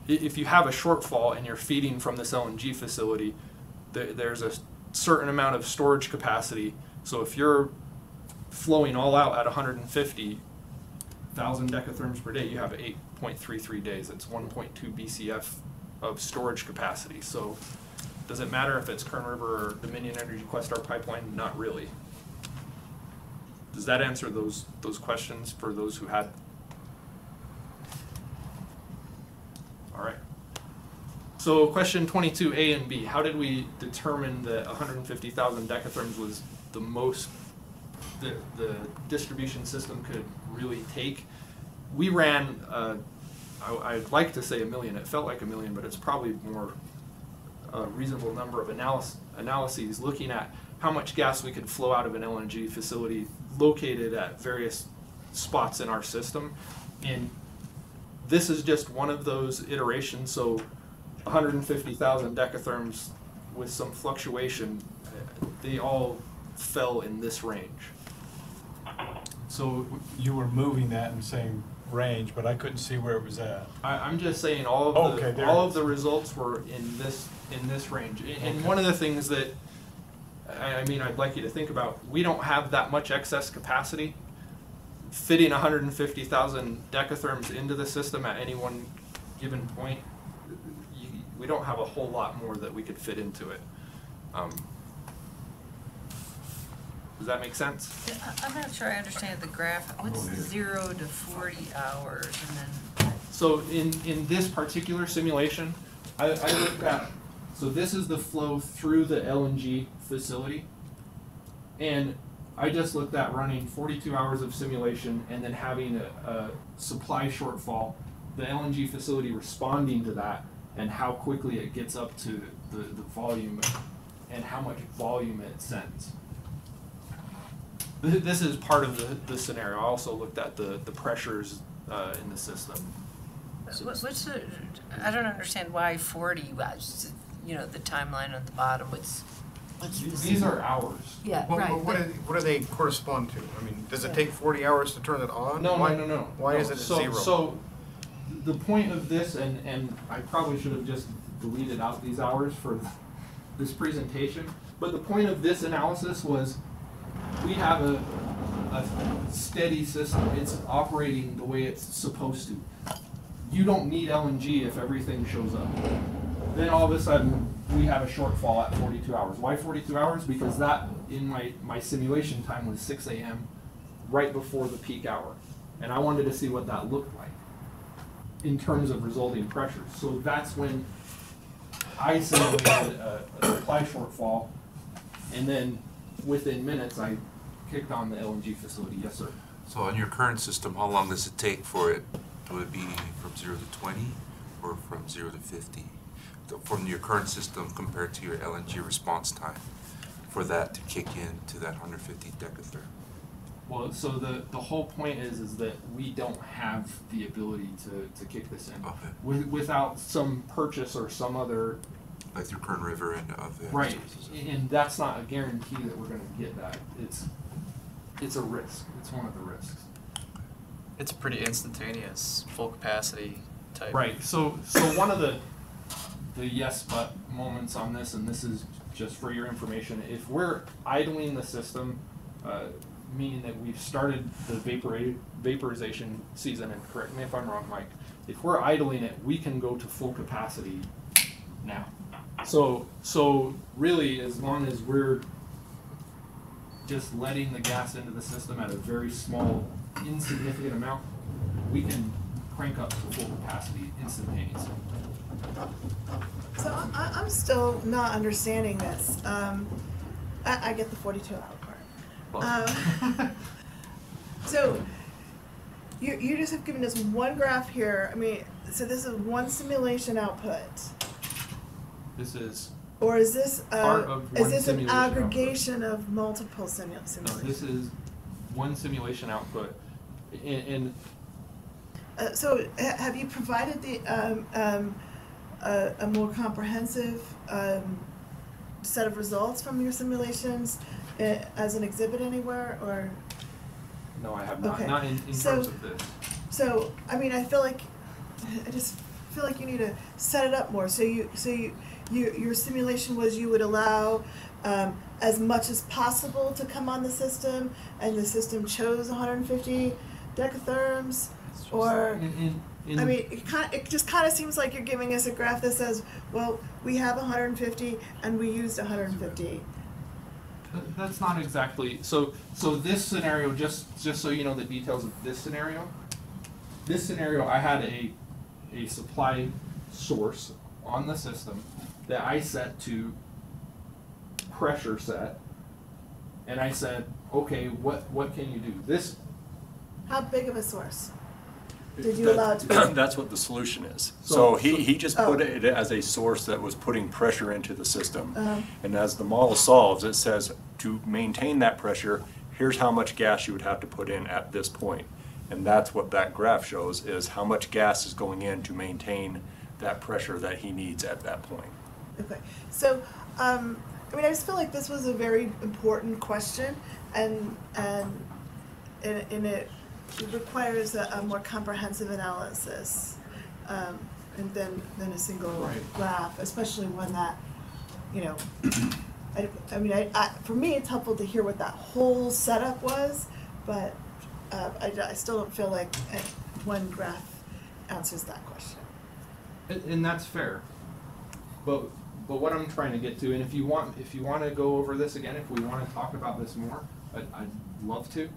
If you have a shortfall and you're feeding from this LNG facility, there's a certain amount of storage capacity. So if you're flowing all out at 150,000 decatherms per day, you have 8.33 days. That's 1.2 BCF of storage capacity. So does it matter if it's Kern River or Dominion Energy Questar pipeline? Not really. Does that answer those questions for those who had? All right. So question 22A and B, how did we determine that 150,000 decatherms was the most the distribution system could really take? We ran, I'd like to say 1 million, it felt like 1 million, but it's probably more a reasonable number of analyses looking at how much gas we could flow out of an LNG facility located at various spots in our system. And this is just one of those iterations, so 150,000 decatherms with some fluctuation, they all fell in this range. So you were moving that and saying range, but I couldn't see where it was at. I'm just saying all of the results were in this range. And one of the things that I mean I'd like you to think about, we don't have that much excess capacity. Fitting 150,000 decatherms into the system at any one given point, we don't have a whole lot more that we could fit into it. Does that make sense? I'm not sure I understand the graph. What's 0 to 40 hours and then? So in this particular simulation, I looked at, so this is the flow through the LNG facility. And I just looked at running 42 hours of simulation and then having a supply shortfall, the LNG facility responding to that, and how quickly it gets up to the volume and how much volume it sends. This is part of the scenario. I also looked at the pressures in the system. What's the, I don't understand why 40 was, you know, the timeline on the bottom. What's These are hours. Yeah, Well, right. what do they correspond to? I mean, does it take 40 hours to turn it on? No. Why is it at 0? So the point of this, and I probably should have just deleted out these hours for this presentation, but the point of this analysis was we have a steady system. It's operating the way it's supposed to. You don't need LNG if everything shows up. Then all of a sudden, we have a shortfall at 42 hours. Why 42 hours? Because that, in my simulation time, was 6 a.m., right before the peak hour. And I wanted to see what that looked like in terms of resulting pressures. So that's when I simulated a supply shortfall, and then within minutes, I kicked on the LNG facility. Yes, sir. So on your current system, how long does it take for it? Would it be from 0 to 20 or from 0 to 50? From your current system compared to your LNG response time for that to kick in to that 150 decatherm? Well, so the whole point is that we don't have the ability to kick this in. Okay. Without some purchase or some other. Like through Kern River and other Right, services. and that's not a guarantee that we're going to get that. It's a risk. It's one of the risks. It's pretty instantaneous, full capacity type. Right. So one of the yes but moments on this, and this is just for your information, if we're idling the system, meaning that we've started the vaporization season, and correct me if I'm wrong, Mike, if we're idling it, we can go to full capacity now. So really, as long as we're just letting the gas into the system at a very small, insignificant amount, we can crank up to full capacity instantaneously. So I'm still not understanding this. I get the 42-hour part. So you just have given us one graph here. I mean, so this is one simulation output. This is. Or is this part of one is this an simulation aggregation of multiple simulations? No, this is one simulation output. So have you provided the a more comprehensive set of results from your simulations as an exhibit anywhere, or? No, I have not. Okay. Not in terms of this. So I mean, I just feel like you need to set it up more. So your simulation was you would allow as much as possible to come on the system, and the system chose 150 decatherms, or I mean, it just kind of seems like you're giving us a graph that says, well, we have 150 and we used 150. That's not exactly, so this scenario, just so you know the details of this scenario, I had a supply source on the system that I set to pressure set, and I said, okay, what can you do? This. How big of a source did you allow it to be? That's what the solution is. So he just put it as a source that was putting pressure into the system. And as the model solves, it says to maintain that pressure, here's how much gas you would have to put in at this point. And that's what that graph shows, is how much gas is going in to maintain that pressure that he needs at that point. Okay, so I mean, I just feel like this was a very important question, and it requires a more comprehensive analysis, and than a single graph, especially one that, you know, I mean, for me, it's helpful to hear what that whole setup was, but I still don't feel like one graph answers that question. And that's fair, but what I'm trying to get to, and if you want to go over this again, if we want to talk about this more, I'd love to.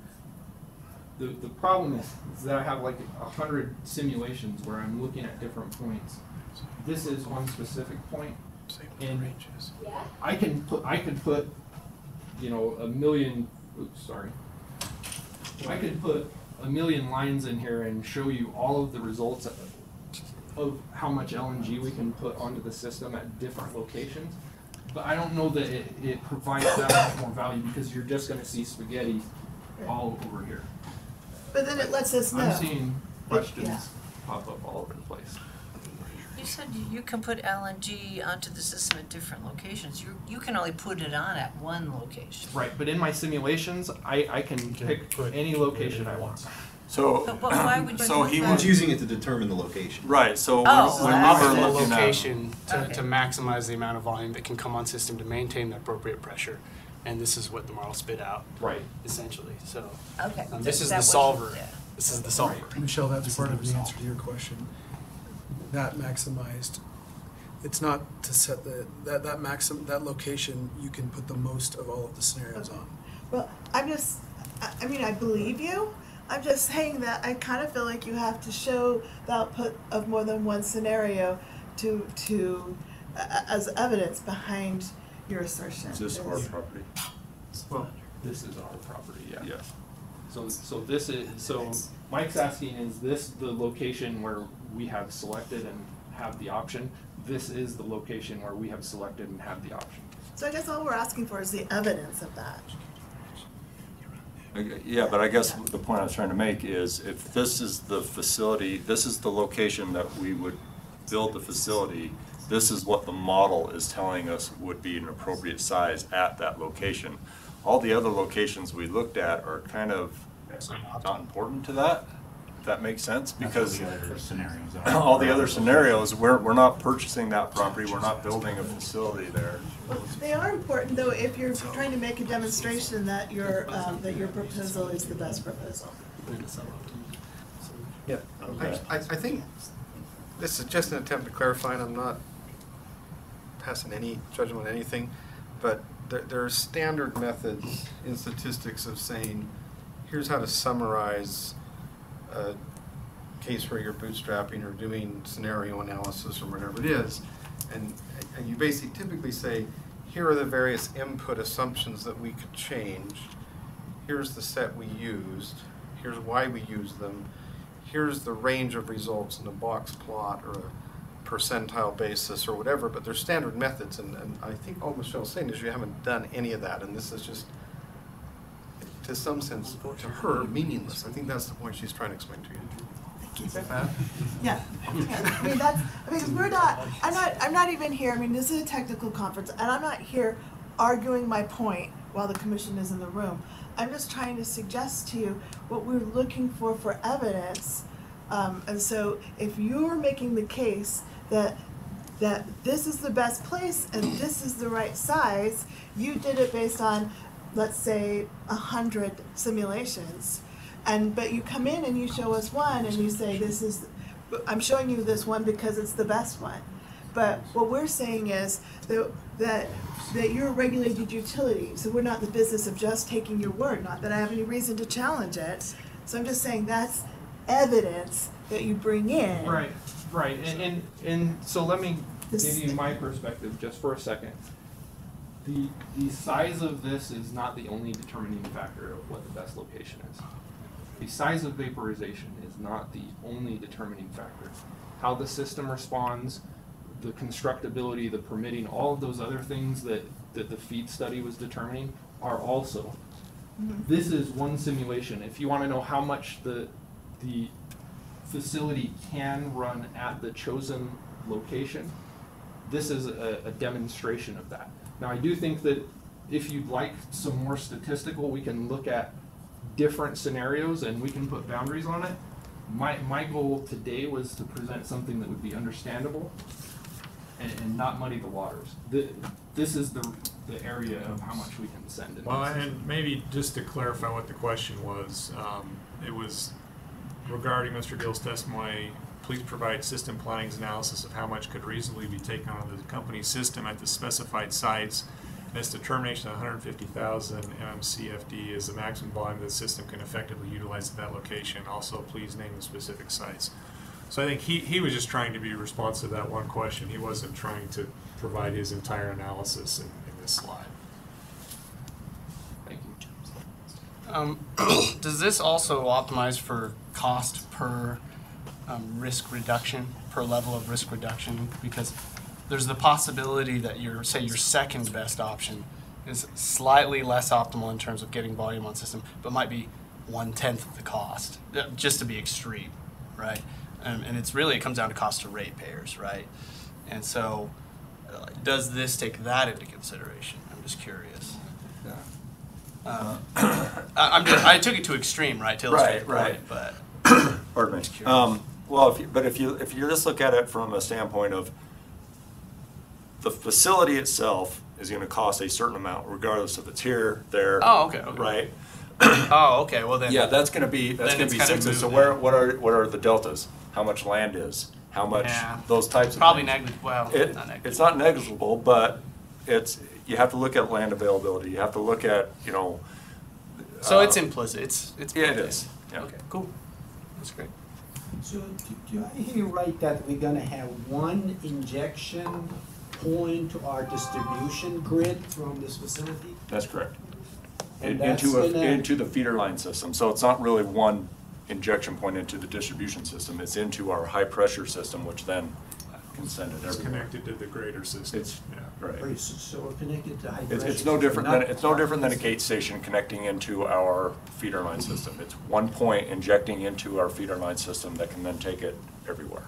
The problem is that I have like 100 simulations where I'm looking at different points. This is one specific point, and I could put, you know, a million. Oops, sorry. I could put a million lines in here and show you all of the results of how much LNG we can put onto the system at different locations. But I don't know that it provides that much more value, because you're just going to see spaghetti all over here. But then it lets us know. I'm seeing questions pop up all over the place. You said you can put LNG onto the system at different locations. You can only put it on at one location. Right, but in my simulations, I can pick any location I want. So, But why would you so do he that? was using it to determine the location. Right, so Oh, when that's we're it. looking at location to maximize the amount of volume that can come on system to maintain the appropriate pressure. And this is what the model spit out. Right. Essentially, so. Okay. This is That the was- solver. yeah. This is the solver. Michelle, that's part of the answer to your question. That maximized, it's not to set that location, you can put the most of all of the scenarios on. Well, I mean, I believe you. I'm just saying that I kind of feel like you have to show the output of more than one scenario as evidence behind your assertion. Is this our property? Well, this is our property, yeah. Yes. So Mike's asking, is this the location where we have selected and have the option? This is the location where we have selected and have the option. So I guess all we're asking for is the evidence of that. Yeah, but I guess the point I was trying to make is, if this is the facility, this is the location that we would build the facility, this is what the model is telling us would be an appropriate size at that location. All the other locations we looked at are kind of not important to that, if that makes sense, because all the other scenarios, we're not purchasing that property, we're not building a facility there. Well, they are important though if you're trying to make a demonstration that your proposal is the best proposal. Yeah, I think this is just an attempt to clarify, and I'm not passing any judgment on anything, but there are standard methods in statistics of saying, here's how to summarize a case where you're bootstrapping or doing scenario analysis or whatever it is, and you basically typically say, here are the various input assumptions that we could change, here's the set we used, here's why we used them, here's the range of results in a box plot or a percentile basis or whatever, but they're standard methods, and I think all Michelle's saying is you haven't done any of that, and this is just, to some sense, to her, meaningless. I think that's the point she's trying to explain to you. Yeah. I mean, I'm not even here, I mean, this is a technical conference, and I'm not here arguing my point while the commission is in the room. I'm just trying to suggest to you what we're looking for evidence. And so if you're making the case that that this is the best place and this is the right size. You did it based on, let's say, 100 simulations. But you come in and you show us one and you say, this is, I'm showing you this one because it's the best one. But what we're saying is that you're a regulated utility, so we're not in the business of just taking your word, not that I have any reason to challenge it. So I'm just saying that's evidence that you bring in. Right, right, and so let me give you my perspective just for a second. The size of this is not the only determining factor of what the best location is. The size of vaporization is not the only determining factor. How the system responds, the constructability, the permitting, all of those other things that the feed study was determining are also. This is one simulation. If you want to know how much the facility can run at the chosen location, this is a demonstration of that. Now, I do think that if you'd like some more statistical, we can look at different scenarios and we can put boundaries on it. My goal today was to present something that would be understandable and not muddy the waters. This is the area of how much we can send in. Well, and maybe just to clarify what the question was, it was regarding Mr. Gill's testimony. Please provide system planning's analysis of how much could reasonably be taken out of the company's system at the specified sites. This determination of 150,000 MMCFD is the maximum volume that the system can effectively utilize at that location. Also, please name the specific sites. So I think he was just trying to be responsive to that one question. He wasn't trying to provide his entire analysis in this slide. Thank you. Does this also optimize for cost per risk reduction, per level of risk reduction? Because there's the possibility that your second best option is slightly less optimal in terms of getting volume on system, but might be 1/10 of the cost, just to be extreme, right? And it comes down to cost to ratepayers, right? And so, does this take that into consideration? I'm just curious. I took it to extreme, right, to illustrate the point, but Pardon me. Well, if you just look at it from a standpoint of the facility itself is going to cost a certain amount, regardless if it's here, there, okay. right? Oh, okay. Well then. Yeah, that's going to be sixes. So what are the deltas? How much land is? How much those types of probably things. negligible. Well, not negligible. It's not negligible, but you have to look at land availability. You have to look at So it's implicit. It's yeah, it is. Yeah. Okay. Cool. That's great. So do I hear right that we're gonna have one injection point to our distribution grid from this facility? That's correct. And Into the feeder line system. So it's not really one injection point into the distribution system. It's into our high pressure system, which then can send it everywhere. It's connected to the greater system. Right. So we're connected to high It's pressure. no different than a gate station connecting into our feeder line system. It's one point injecting into our feeder line system that can then take it everywhere.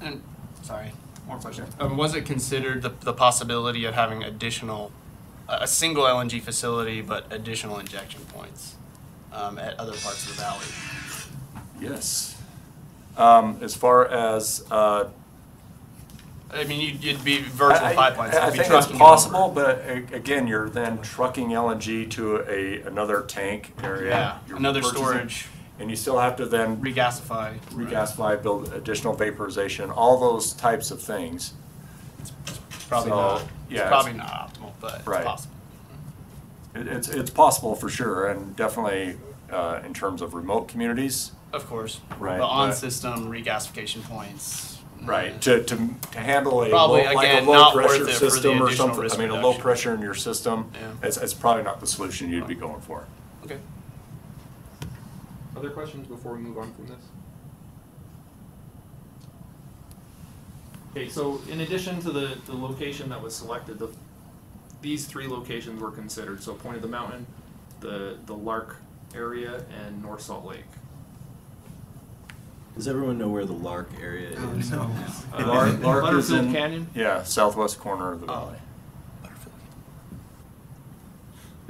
And sorry, more question. Was it considered the possibility of having a single LNG facility but additional injection points at other parts of the valley? Yes. As far as I mean, you'd be virtual pipelines. I think it's possible, but again, you're then trucking LNG to another tank area. Yeah, You're another purchasing, storage. and you still have to then regasify, build additional vaporization, all those types of things. It's probably not. Yeah, it's probably not optimal, but it's right. possible. It's possible for sure, and definitely in terms of remote communities. Of course. Right. The on-system regasification points. Right, to handle a probably, low pressure system or something. I mean, a low pressure in your system. Yeah. It's probably not the solution you'd be going for. Okay. Other questions before we move on from this? Okay, so in addition to the location that was selected, these three locations were considered. So Point of the Mountain, the Lark area, and North Salt Lake. Does everyone know where the Lark area is? No. Lark is in Canyon? Yeah, southwest corner of the valley.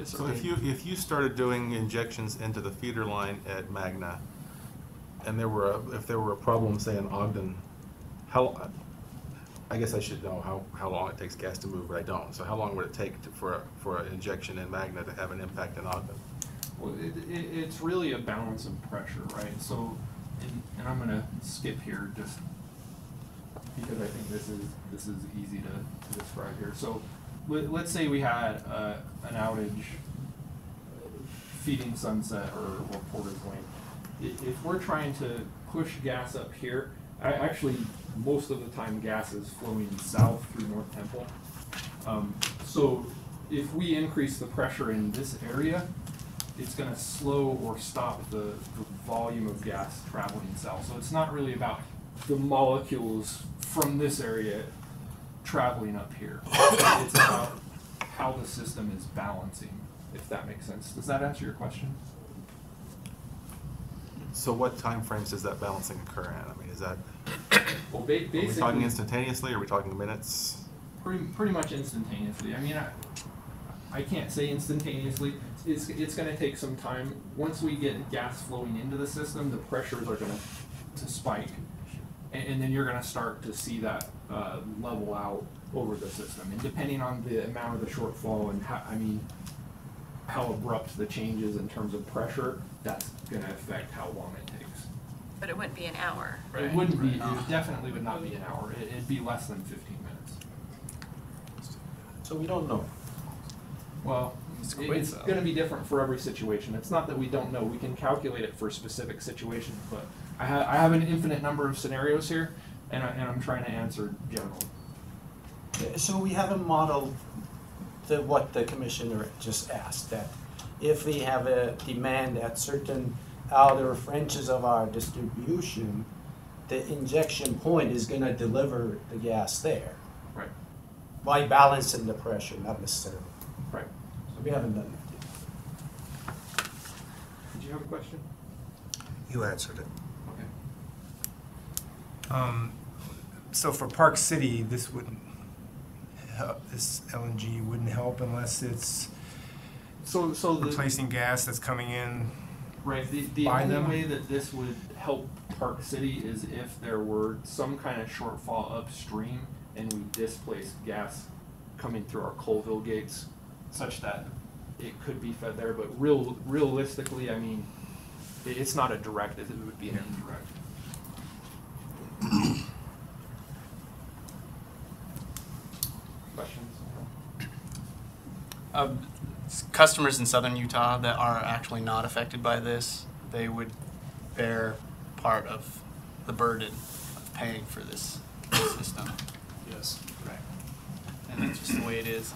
So if you started doing injections into the feeder line at Magna, and if there were a problem, say in Ogden, I guess I should know how long it takes gas to move, but I don't. So how long would it take for an injection in Magna to have an impact in Ogden? Well, it's really a balance of pressure, right? So, and I'm gonna skip here just because I think this is easy to describe here. So, let's say we had an outage feeding Sunset or Porter's Lane. If we're trying to push gas up here, actually most of the time gas is flowing south through North Temple. So if we increase the pressure in this area, it's going to slow or stop the volume of gas traveling south. So it's not really about the molecules from this area traveling up here. It's about how the system is balancing, if that makes sense. Does that answer your question? So what time frames does that balancing occur in? I mean, is that, well, are we talking instantaneously, or are we talking minutes? Pretty much instantaneously. I mean, I can't say instantaneously. It's going to take some time. Once we get gas flowing into the system, the pressures are going to spike, and then you're going to start to see that level out over the system. And depending on the amount of the shortfall and how abrupt the changes in terms of pressure, that's going to affect how long it takes. But it wouldn't be an hour. It wouldn't be. It definitely would not be an hour. It'd be less than 15 minutes. So we don't know. Well, it's going to be different for every situation. It's not that we don't know. We can calculate it for specific situations, but I have an infinite number of scenarios here, and I'm trying to answer generally. So we have a model, what the commissioner just asked, that if we have a demand at certain outer fringes of our distribution, the injection point is going to deliver the gas there. Right. By balancing the pressure, not necessarily. Right. So we haven't done that yet. Did you have a question? You answered it. Okay. So for Park City, this wouldn't help, this LNG wouldn't help unless it's replacing gas that's coming in. Right. The only way that this would help Park City is if there were some kind of shortfall upstream and we displaced gas coming through our Colville gates, such that it could be fed there. But realistically, I mean, it's not a direct. It would be an indirect. Questions? Customers in southern Utah that are actually not affected by this, they would bear part of the burden of paying for this system. Yes. Right. And that's just the way it is.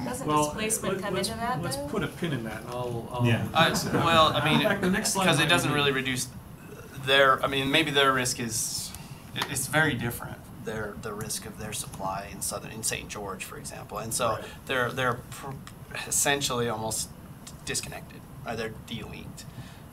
Doesn't displacement come into that, Let's though? put a pin in that, and I'll Yeah. Well, I mean, In fact, the next slide because might it doesn't be- really reduce their, I mean, maybe their risk is, it's very different. The risk of their supply in St. George, for example. And so they're essentially almost disconnected, or they're de-linked.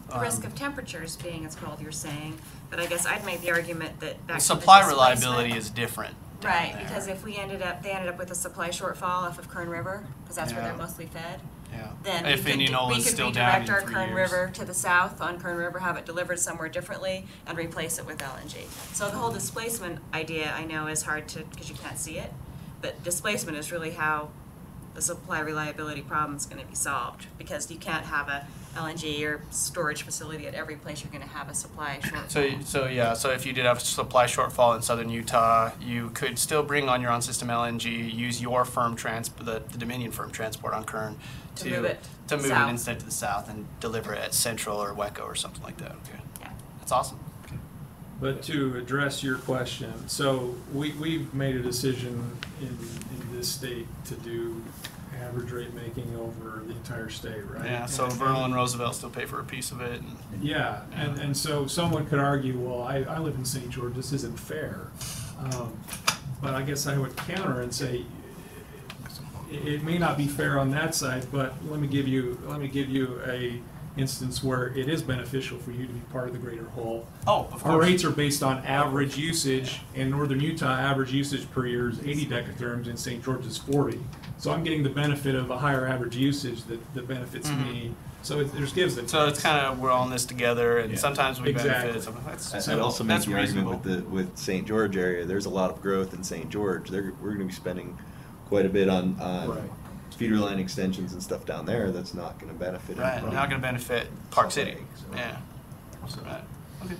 The risk of temperatures being as cold, you're saying, but I guess I'd make the argument that back to the supply displacement. reliability is different. down Right, there. because if they ended up with a supply shortfall off of Kern River, because that's where Yeah. they're mostly fed. Yeah. Then If Indianola is still down redirect in our 3 Kern years. River to the south on Kern River, have it delivered somewhere differently, and replace it with LNG. So the whole displacement idea, I know, is hard to, because you can't see it, but displacement is really how the supply reliability problem is going to be solved, because you can't have a LNG or storage facility at every place you're going to have a supply shortfall. So if you did have a supply shortfall in southern Utah, you could still bring on your own system LNG, use your firm the Dominion firm transport on Kern To move it to move south. it instead to the south and deliver it at Central or WECO or something like that. Okay. Yeah. That's awesome. But to address your question, so we've made a decision in this state to do average rate making over the entire state, right? Yeah, so Vernal and Roosevelt still pay for a piece of it. Yeah, and so someone could argue, well, I live in St. George, this isn't fair. But I guess I would counter and say, it may not be fair on that side, but let me give you instance where it is beneficial for you to be part of the greater whole. Oh, of Our course. rates are based on average usage. In northern Utah, average usage per year is 80 decatherms, in St. George is 40. So I'm getting the benefit of a higher average usage that benefits me. So there's gives and So it's kind of, we're all in this together, and Yeah. sometimes we Exactly. benefit. Sometimes I'd also make that's the argument reasonable. with St. George area, there's a lot of growth in St. George. We're gonna be spending quite a bit on Right. feeder line extensions and stuff down there that's not gonna benefit Right, anybody. not going to benefit Park Salt City. Lake, so. Yeah. Right. Okay.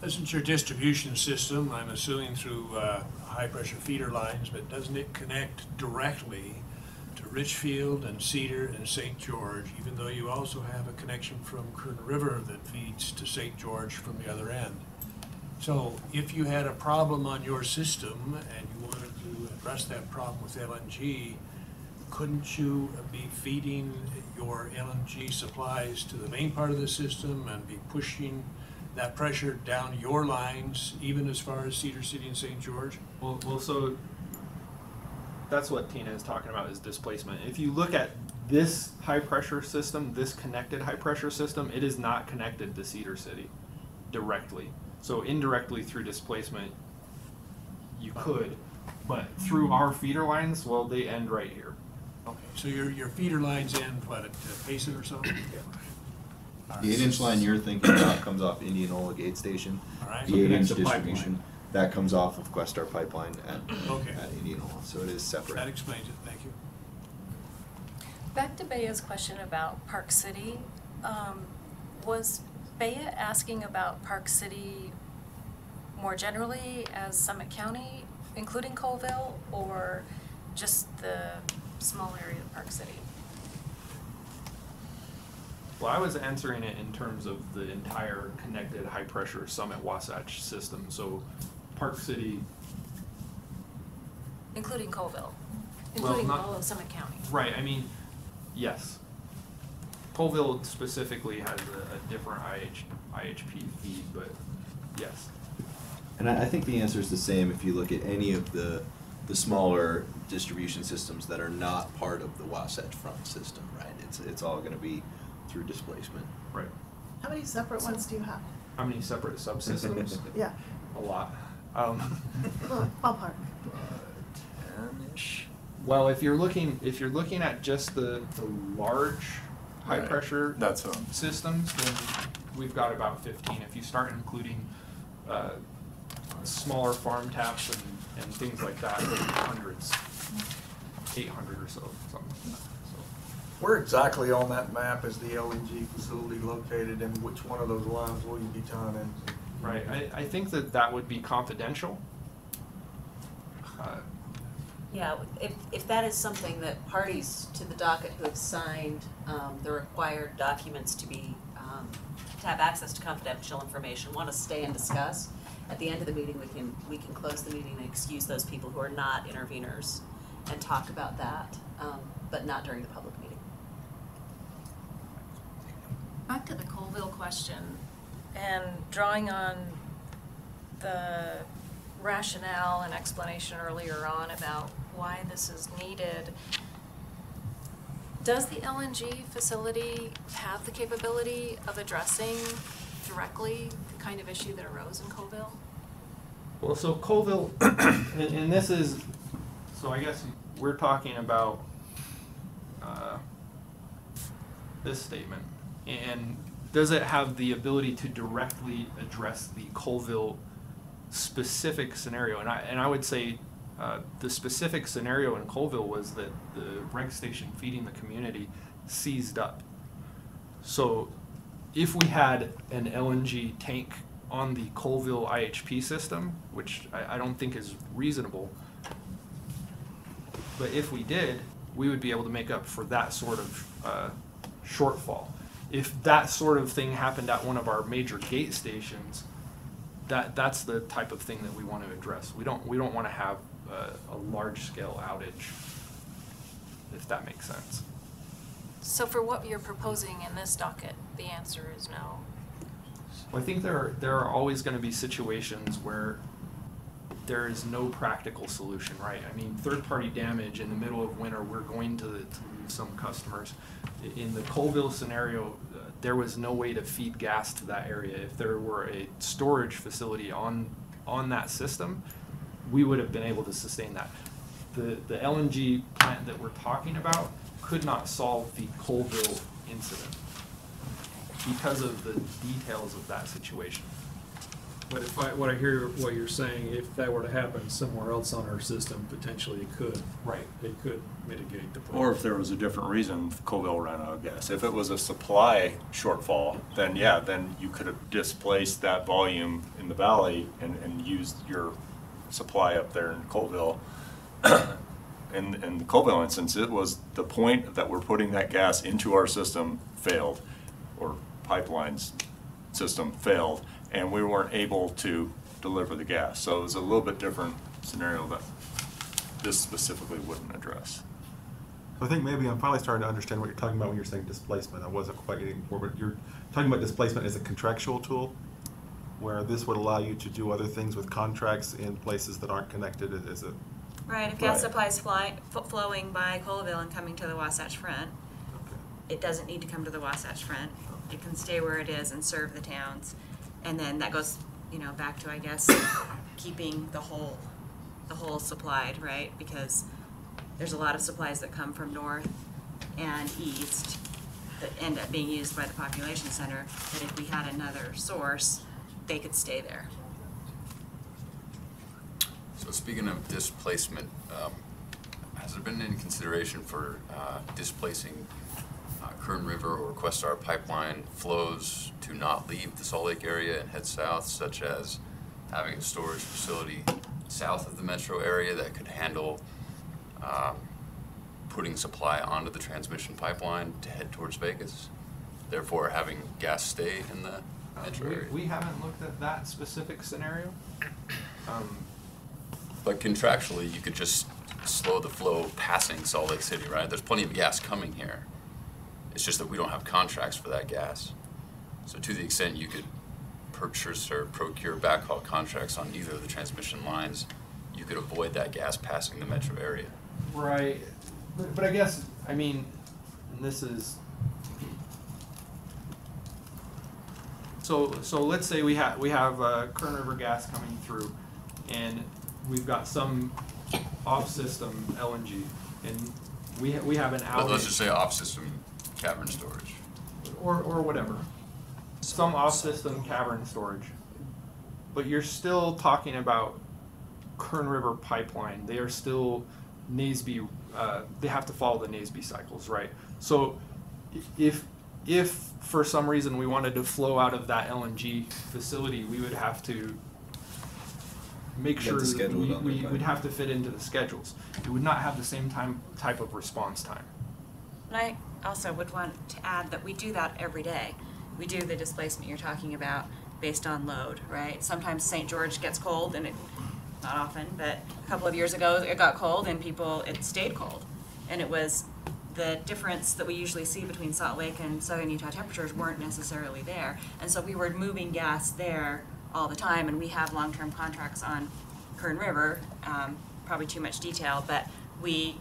Isn't your distribution system, I'm assuming through high-pressure feeder lines, but doesn't it connect directly to Richfield and Cedar and St. George, even though you also have a connection from Kern River that feeds to St. George from the other end? So if you had a problem on your system and you wanted to address that problem with LNG, couldn't you be feeding your LNG supplies to the main part of the system and be pushing that pressure down your lines, even as far as Cedar City and St. George? Well, so that's what Tina is talking about, is displacement. If you look at this high pressure system, this connected high pressure system, it is not connected to Cedar City directly. So indirectly through displacement, you could, but through our feeder lines, well, they end right here. Okay, so your feeder lines end, what, at Payson or something? The 8-inch line you're thinking about comes off Indianola Gate Station. All right. The So 8-inch connects the distribution, that comes off of Questar Pipeline Okay. at Indianola, so it is separate. That explains it, thank you. Back to Bea's question about Park City. Was Bea asking about Park City more generally as Summit County, including Colville, or just the small area of Park City? Well, I was answering it in terms of the entire connected high pressure Summit Wasatch system. So Park City, Including Colville, Well, including not- all of Summit County. right, I mean, yes. Colville specifically has a different IHP feed, but yes. And I think the answer is the same if you look at any of the smaller distribution systems that are not part of the Wasatch Front system, right? It's all gonna be through displacement. Right. How many separate ones do you have? How many separate subsystems? Yeah. A lot. Well, ballpark. 10-ish. Well, if you're looking at just the large high Right. pressure That's systems, then we've got about 15. If you start including smaller farm taps and things like that, then hundreds, 800 or so, something like that. So. Where exactly on that map is the LNG facility located, and which one of those lines will you be tying into? Right. I think that would be confidential. Yeah, if that is something that parties to the docket who have signed the required documents to be, to have access to confidential information, want to stay and discuss, at the end of the meeting, we can close the meeting and excuse those people who are not interveners and talk about that, but not during the public meeting. Back to the Colville question, and drawing on the rationale and explanation earlier on about why this is needed, does the LNG facility have the capability of addressing directly the kind of issue that arose in Colville? Well, so Colville, and this is, so I guess we're talking about this statement. And does it have the ability to directly address the Colville specific scenario? And I would say the specific scenario in Colville was that the reg station feeding the community seized up. So if we had an LNG tank on the Colville IHP system, which I don't think is reasonable, but if we did, we would be able to make up for that sort of shortfall. If that sort of thing happened at one of our major gate stations, that's the type of thing that we want to address. We don't want to have a large scale outage, if that makes sense. So for what you're proposing in this docket, the answer is no. Well, I think there are always going to be situations where there is no practical solution, right? I mean, third-party damage in the middle of winter, we're going to lose some customers. In the Colville scenario, there was no way to feed gas to that area. If there were a storage facility on that system, we would have been able to sustain that. The LNG plant that we're talking about could not solve the Colville incident because of the details of that situation. But what I hear what you're saying, if that were to happen somewhere else on our system, potentially it could. Right. It could mitigate the problem. Or if there was a different reason Colville ran out of gas. If it was a supply shortfall, then yeah, then you could have displaced that volume in the valley and used your supply up there in Colville. In the Colville instance, it was the point that we're putting that gas into our system failed, or pipelines system failed, and we weren't able to deliver the gas. So it was a little bit different scenario that this specifically wouldn't address. I think maybe I'm finally starting to understand what you're talking about when you're saying displacement. I wasn't quite getting before, but you're talking about displacement as a contractual tool, where this would allow you to do other things with contracts in places that aren't connected as a... Right, if gas supply is flowing by Colville and coming to the Wasatch Front, it doesn't need to come to the Wasatch Front. It can stay where it is and serve the towns. And then that goes, you know, back to, I guess, keeping the whole supplied, right? Because there's a lot of supplies that come from north and east that end up being used by the population center, that if we had another source, they could stay there. So speaking of displacement, has there been any consideration for displacing Kern River or Questar pipeline flows to not leave the Salt Lake area and head south, such as having a storage facility south of the metro area that could handle putting supply onto the transmission pipeline to head towards Vegas, therefore having gas stay in the metro area? We haven't looked at that specific scenario. But contractually, you could just slow the flow passing Salt Lake City, right? There's plenty of gas coming here. It's just that we don't have contracts for that gas. So to the extent you could purchase or procure backhaul contracts on either of the transmission lines, you could avoid that gas passing the metro area. Right, but I guess, I mean, and this is, so let's say we have Kern River gas coming through, and we've got some off-system LNG, and we have an outage. But let's just say off-system cavern storage. Or whatever. Some off-system cavern storage. But you're still talking about Kern River pipeline. They are still NASB, they have to follow the NASB cycles, right? So if for some reason we wanted to flow out of that LNG facility, we would have to make sure that we'd have to fit into the schedules. It would not have the same type of response time. And I also would want to add that we do that every day. We do the displacement you're talking about based on load, right? Sometimes St. George gets cold, and not often, but a couple of years ago it got cold and it stayed cold. And it was the difference that we usually see between Salt Lake and southern Utah temperatures weren't necessarily there. And so we were moving gas there all the time, and we have long-term contracts on Kern River, probably too much detail, but we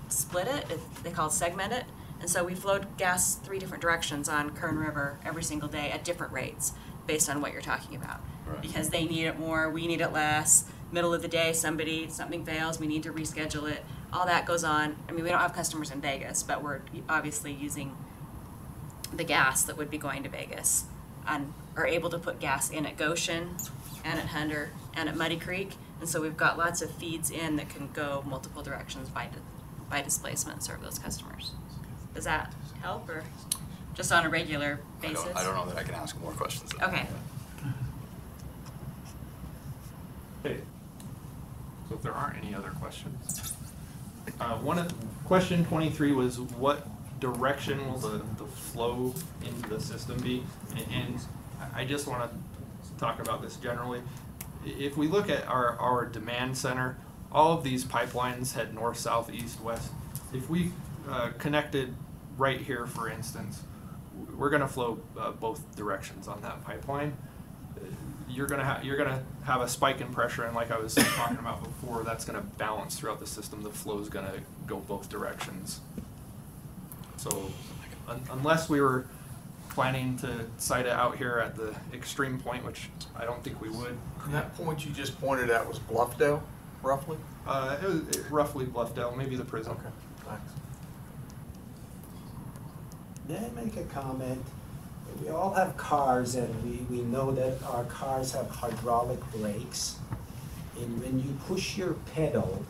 split it, they call it segment it, and so we flowed gas 3 different directions on Kern River every single day at different rates based on what you're talking about. Right. Because they need it more, we need it less, middle of the day something fails, we need to reschedule it, all that goes on. I mean, we don't have customers in Vegas, but we're obviously using the gas that would be going to Vegas, and are able to put gas in at Goshen and at Hunter and at Muddy Creek, and so we've got lots of feeds in that can go multiple directions by displacement and serve those customers. Does that help, or just on a regular basis? I don't know that I can ask more questions. Okay. Okay. So if there aren't any other questions, question 23 was what direction will the flow into the system be? And I just want to talk about this generally. If we look at our demand center, all of these pipelines head north, south, east, west. If we connected right here, for instance, we're going to flow both directions on that pipeline. You're gonna have a spike in pressure, and like I was talking about before, that's going to balance throughout the system. The flow is going to go both directions. So unless we were planning to site it out here at the extreme point, which I don't think we would. And that point you just pointed at was Bluffdale, roughly? It was roughly Bluffdale, maybe the prison. Okay, thanks. May I make a comment? We all have cars, and we know that our cars have hydraulic brakes. And when you push your pedal,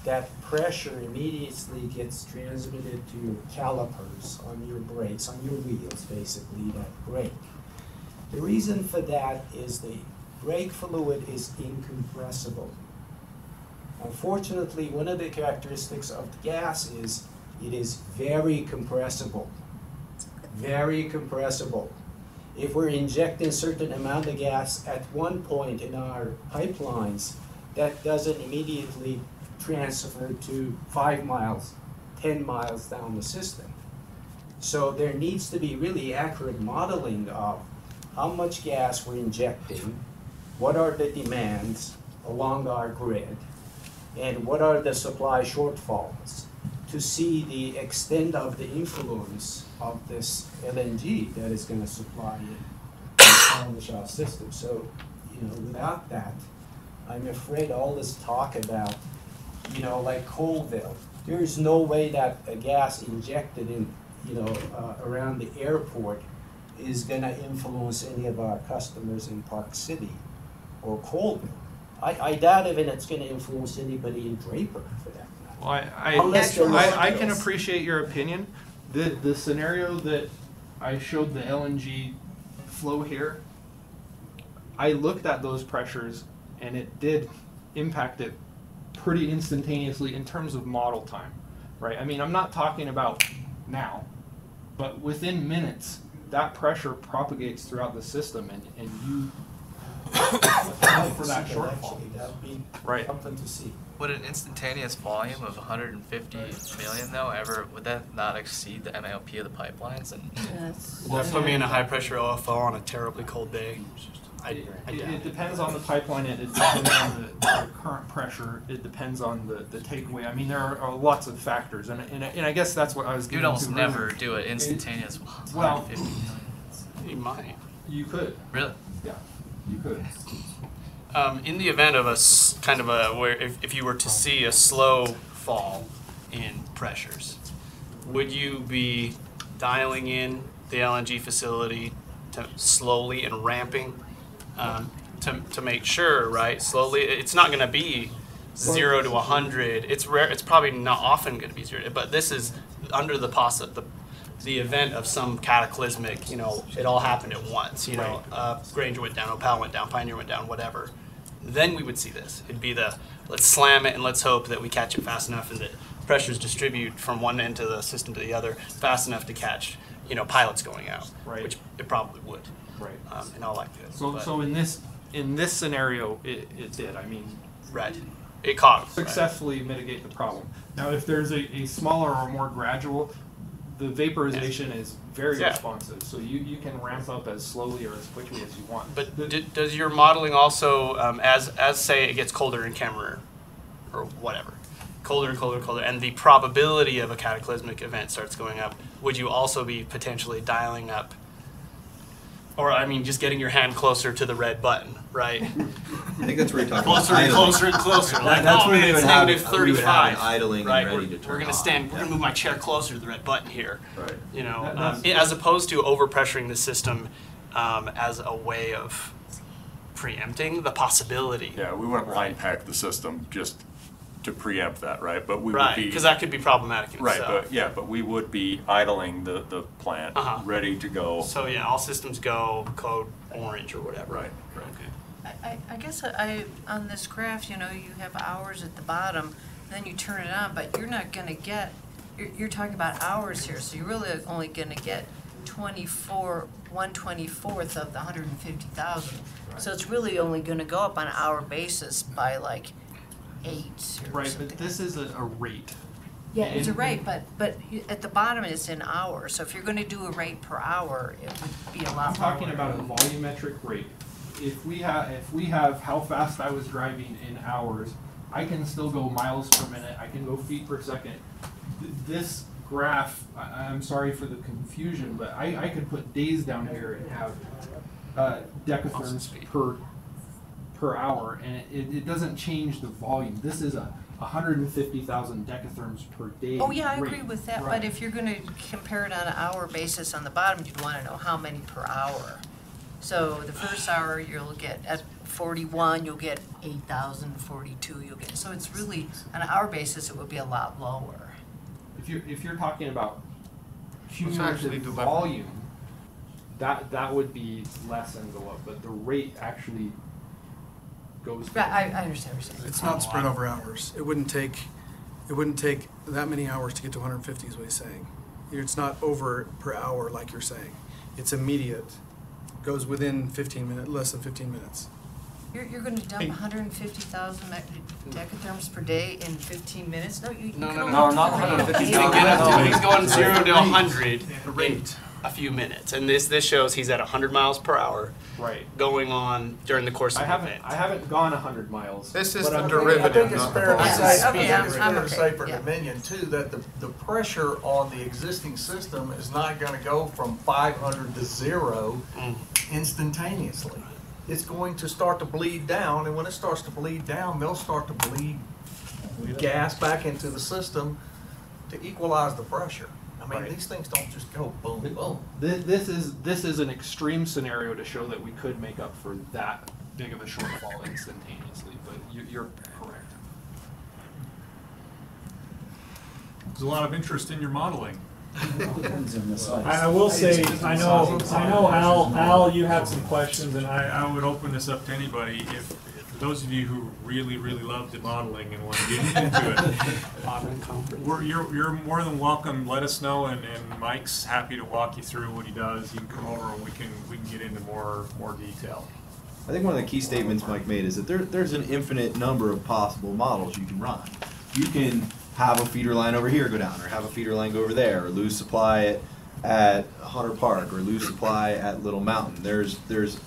that pressure immediately gets transmitted to your calipers on your brakes, on your wheels, basically, that brake. The reason for that is the brake fluid is incompressible. Unfortunately, one of the characteristics of the gas is it is very compressible. Very compressible. If we're injecting a certain amount of gas at one point in our pipelines, that doesn't immediately transfer to 5 miles, 10 miles down the system. So there needs to be really accurate modeling of how much gas we're injecting, what are the demands along our grid, and what are the supply shortfalls to see the extent of the influence of this LNG that is going to supply our system. So, without that, I'm afraid all this talk about, like Colville, there is no way that a gas injected in, around the airport is going to influence any of our customers in Park City or Colville. I doubt even it's going to influence anybody in Draper for that matter. Well, I can appreciate your opinion. The scenario that I showed the LNG flow here, I looked at those pressures and it did impact it pretty instantaneously in terms of model time, right? I mean, I'm not talking about now, but within minutes, that pressure propagates throughout the system and you account for that shortfall. That would be right. something to see. Would an instantaneous volume of 150 million though would that not exceed the MAOP of the pipelines? And Would that put me in a high pressure OFO on a terribly cold day? It depends on the pipeline, it depends on the current pressure, it depends on the takeaway. I mean, there are lots of factors, and I guess that's what I was getting to. You'd almost never do it instantaneous. Well, 150 million. You might. You could. Really? Yeah, you could. In the event of where if you were to see a slow fall in pressures, would you be dialing in the LNG facility to slowly and ramping to make sure, right? Slowly, it's not going to be 0 to 100. It's rare. It's probably not often going to be 0. But this is under the event of some cataclysmic. It all happened at once. Granger went down, Opal went down, Pioneer went down, whatever. Then we would see this. It'd be let's slam it and let's hope that we catch it fast enough and that pressures distribute from one end of the system to the other fast enough to catch, pilots going out, right. Which it probably would. Right. In all likelihood. So in this scenario, it did. I mean, right. It caught successfully mitigate the problem. Now, if there's a smaller or more gradual, the vaporization is very responsive. So you can ramp up as slowly or as quickly as you want. But does your modeling also, as say it gets colder in Kemmerer, or whatever, colder and colder and colder, and the probability of a cataclysmic event starts going up, would you also be potentially dialing up, or just getting your hand closer to the red button, right? I think that's where you're talking closer about and closer and closer. That's where we would have negative 35. We would have an idling right? and ready to turn We're going to move my chair closer to the red button here. Right. As opposed to overpressuring the system as a way of preempting the possibility. Yeah, we wouldn't line pack the system just to preempt that, right? But we right, would be, because that could be problematic in right, itself. but we would be idling the plant, ready to go. So yeah, all systems go, code orange or whatever. Right. Okay. I guess on this graph, you have hours at the bottom, then you turn it on, but you're not going to get, you're talking about hours here, so you're really only going to get 1/24th of the 150,000. Right. So it's really only going to go up on an hour basis by like 8 or right, something. but this is a rate. Yeah, it's a rate, but at the bottom it's in hours. So if you're going to do a rate per hour, it would be a lot. I'm talking about a volumetric rate. If we have how fast I was driving in hours, I can still go miles per minute. I can go feet per second. This graph, I'm sorry for the confusion, but I could put days down here and have decatherms per hour, and it doesn't change the volume. This is a 150,000 decatherms per day. Oh, yeah, I rate. agree with that, Right. but if you're gonna compare it on an hour basis on the bottom, you'd wanna know how many per hour. So the first hour, you'll get, at 41, you'll get 8,000, 42, you'll get, so it's really, on an hour basis, it would be a lot lower. If you're talking about actually cumulative delivered? volume, that would be less envelope, but the rate actually goes. Right, I understand what you're saying. It's not spread over hours. It wouldn't take that many hours to get to 150 is what he's saying. It's not over per hour like you're saying. It's immediate. Goes within 15 minutes, less than 15 minutes. You're gonna dump 150,000 decatherms per day in 15 minutes? No, you can No, only not do 150. it. He's going 0 to 100 in a few minutes, and this shows he's at 100 miles per hour. Right. Going on during the course of the event. I haven't gone 100 miles. This is but the I'm- derivative, I think it's not the fair to process. say, I Okay, think it's I'm fair to okay, say for yeah. Dominion too, that the pressure on the existing system is not gonna go from 500 to 0 instantaneously. It's going to start to bleed down, and when it starts to bleed down, they'll start to bleed gas back into the system to equalize the pressure. I mean, Right. these things don't just go boom, boom. This is an extreme scenario to show that we could make up for that big of a shortfall instantaneously, but you're correct. There's a lot of interest in your modeling. I I will say, I know, Al, you had some questions, and I would open this up to anybody. If for those of you who really love the modeling and want to get into it, you're more than welcome. Let us know, and Mike's happy to walk you through what he does. You can come over and we can get into more detail. I think one of the key statements Mike made is that there's an infinite number of possible models you can run. You can have a feeder line over here go down, or have a feeder line go over there, or lose supply at Hunter Park, or lose supply at Little Mountain. There's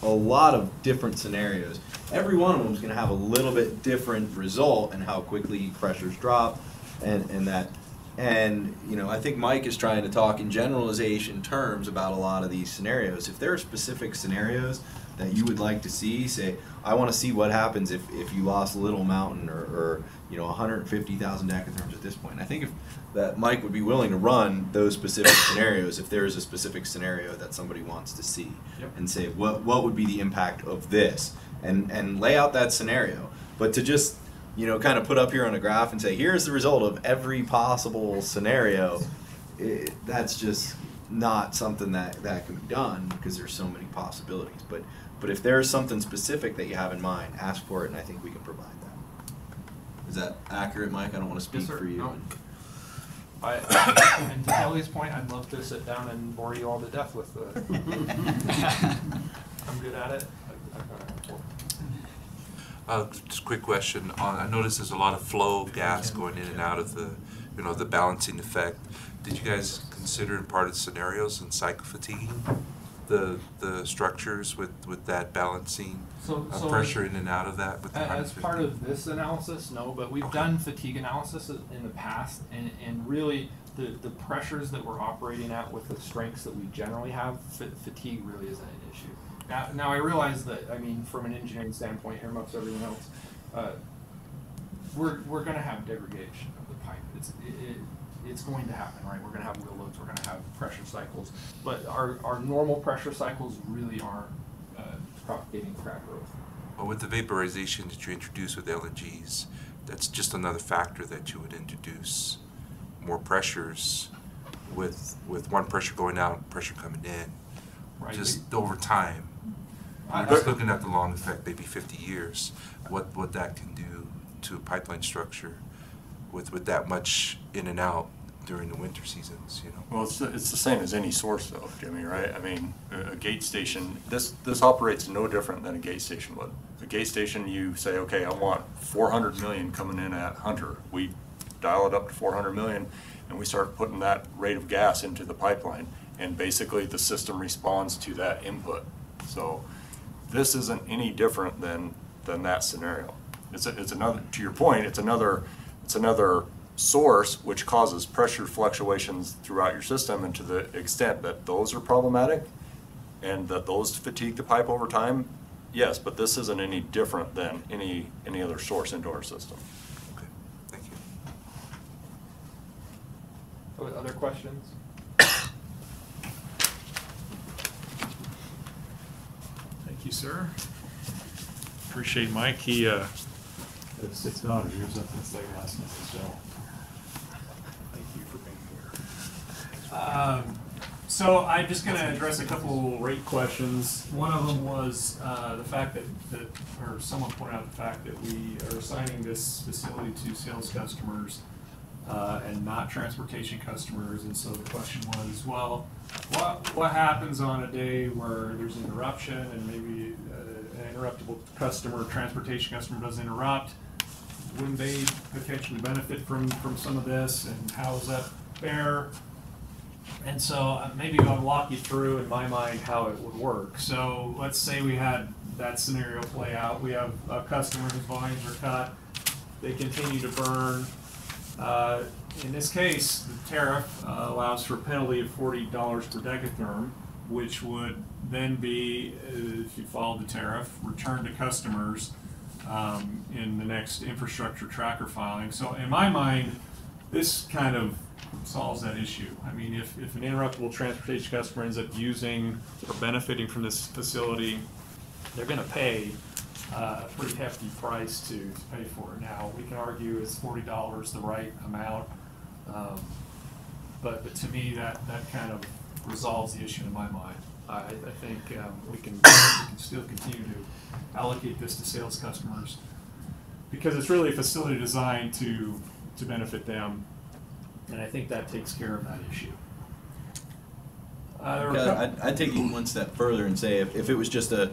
a lot of different scenarios. Every one of them is going to have a little bit different result in how quickly pressures drop, and that. And you know, I think Mike is trying to talk in generalization terms about a lot of these scenarios. If there are specific scenarios that you would like to see, say, I want to see what happens if you lost Little Mountain, or you know, 150,000 decatherms at this point. I think that Mike would be willing to run those specific scenarios if there is a specific scenario that somebody wants to see. Yep. And say what would be the impact of this, and lay out that scenario. But to just, you know, kind of put up here on a graph and say, here's the result of every possible scenario, that's just not something that can be done, because there's so many possibilities. But if there's something specific that you have in mind, ask for it, and I think we can provide that. Is that accurate, Mike? I don't want to speak Yes, sir. for you. No. And to Kelly's point, I'd love to sit down and bore you all to death with the. I'm good at it. Just a quick question. I noticed there's a lot of flow gas going in and out of the, the balancing effect. Did you guys consider in part of the scenarios in cycle fatigue, the structures with that balancing So pressure in and out of that? With the as 150? part of this analysis, no, but we've done fatigue analysis in the past, and really the pressures that we're operating at with the strengths that we generally have, fatigue really isn't an issue. Now I realize that, I mean, from an engineering standpoint, here amongst everyone else, we're going to have degradation of the pipe. It's going to happen, right? We're going to have wheel loads, we're going to have pressure cycles, but our normal pressure cycles really aren't propagating crack growth. Well, with the vaporization that you introduce with LNGs, that's just another factor that you would introduce more pressures with one pressure going out, pressure coming in, Right. just over time. We're just looking at the long effect, maybe 50 years, what that can do to a pipeline structure with that much in and out during the winter seasons, Well, it's the same as any source though, Jimmy, right? I mean, a gate station, this operates no different than a gate station would. A gate station, you say, okay, I want 400 million coming in at Hunter. We dial it up to 400 million, and we start putting that rate of gas into the pipeline, and basically the system responds to that input. So this isn't any different than that scenario. It's another, to your point, it's another source, which causes pressure fluctuations throughout your system, and to the extent that those are problematic and that those fatigue the pipe over time, yes, but this isn't any different than any other source into our system. Okay, thank you. Other questions? Thank you, sir. Appreciate Mike. He has 6 daughters. He was up this late last night, so thank you for being here. So I'm just going to address a couple rate questions. One of them was the fact that, or someone pointed out the fact that we are assigning this facility to sales customers and not transportation customers. And so the question was, well, what happens on a day where there's an interruption and maybe an interruptible customer, transportation customer does interrupt? Wouldn't they potentially benefit from some of this, and how is that fair? And so maybe I'll walk you through in my mind how it would work. So let's say we had that scenario play out. We have a customer whose volumes are cut. They continue to burn. In this case, the tariff allows for a penalty of $40 per decatherm, which would then be, if you follow the tariff, returned to customers in the next infrastructure tracker filing. So in my mind, this kind of solves that issue. I mean, if an interruptible transportation customer ends up using or benefiting from this facility, they're going to pay a pretty hefty price to pay for it. Now, we can argue is $40 the right amount, but to me, that kind of resolves the issue in my mind. I think we can still continue to allocate this to sales customers because it's really a facility designed to benefit them, and I think that takes care of that issue. I'd take it one step further and say if it was just a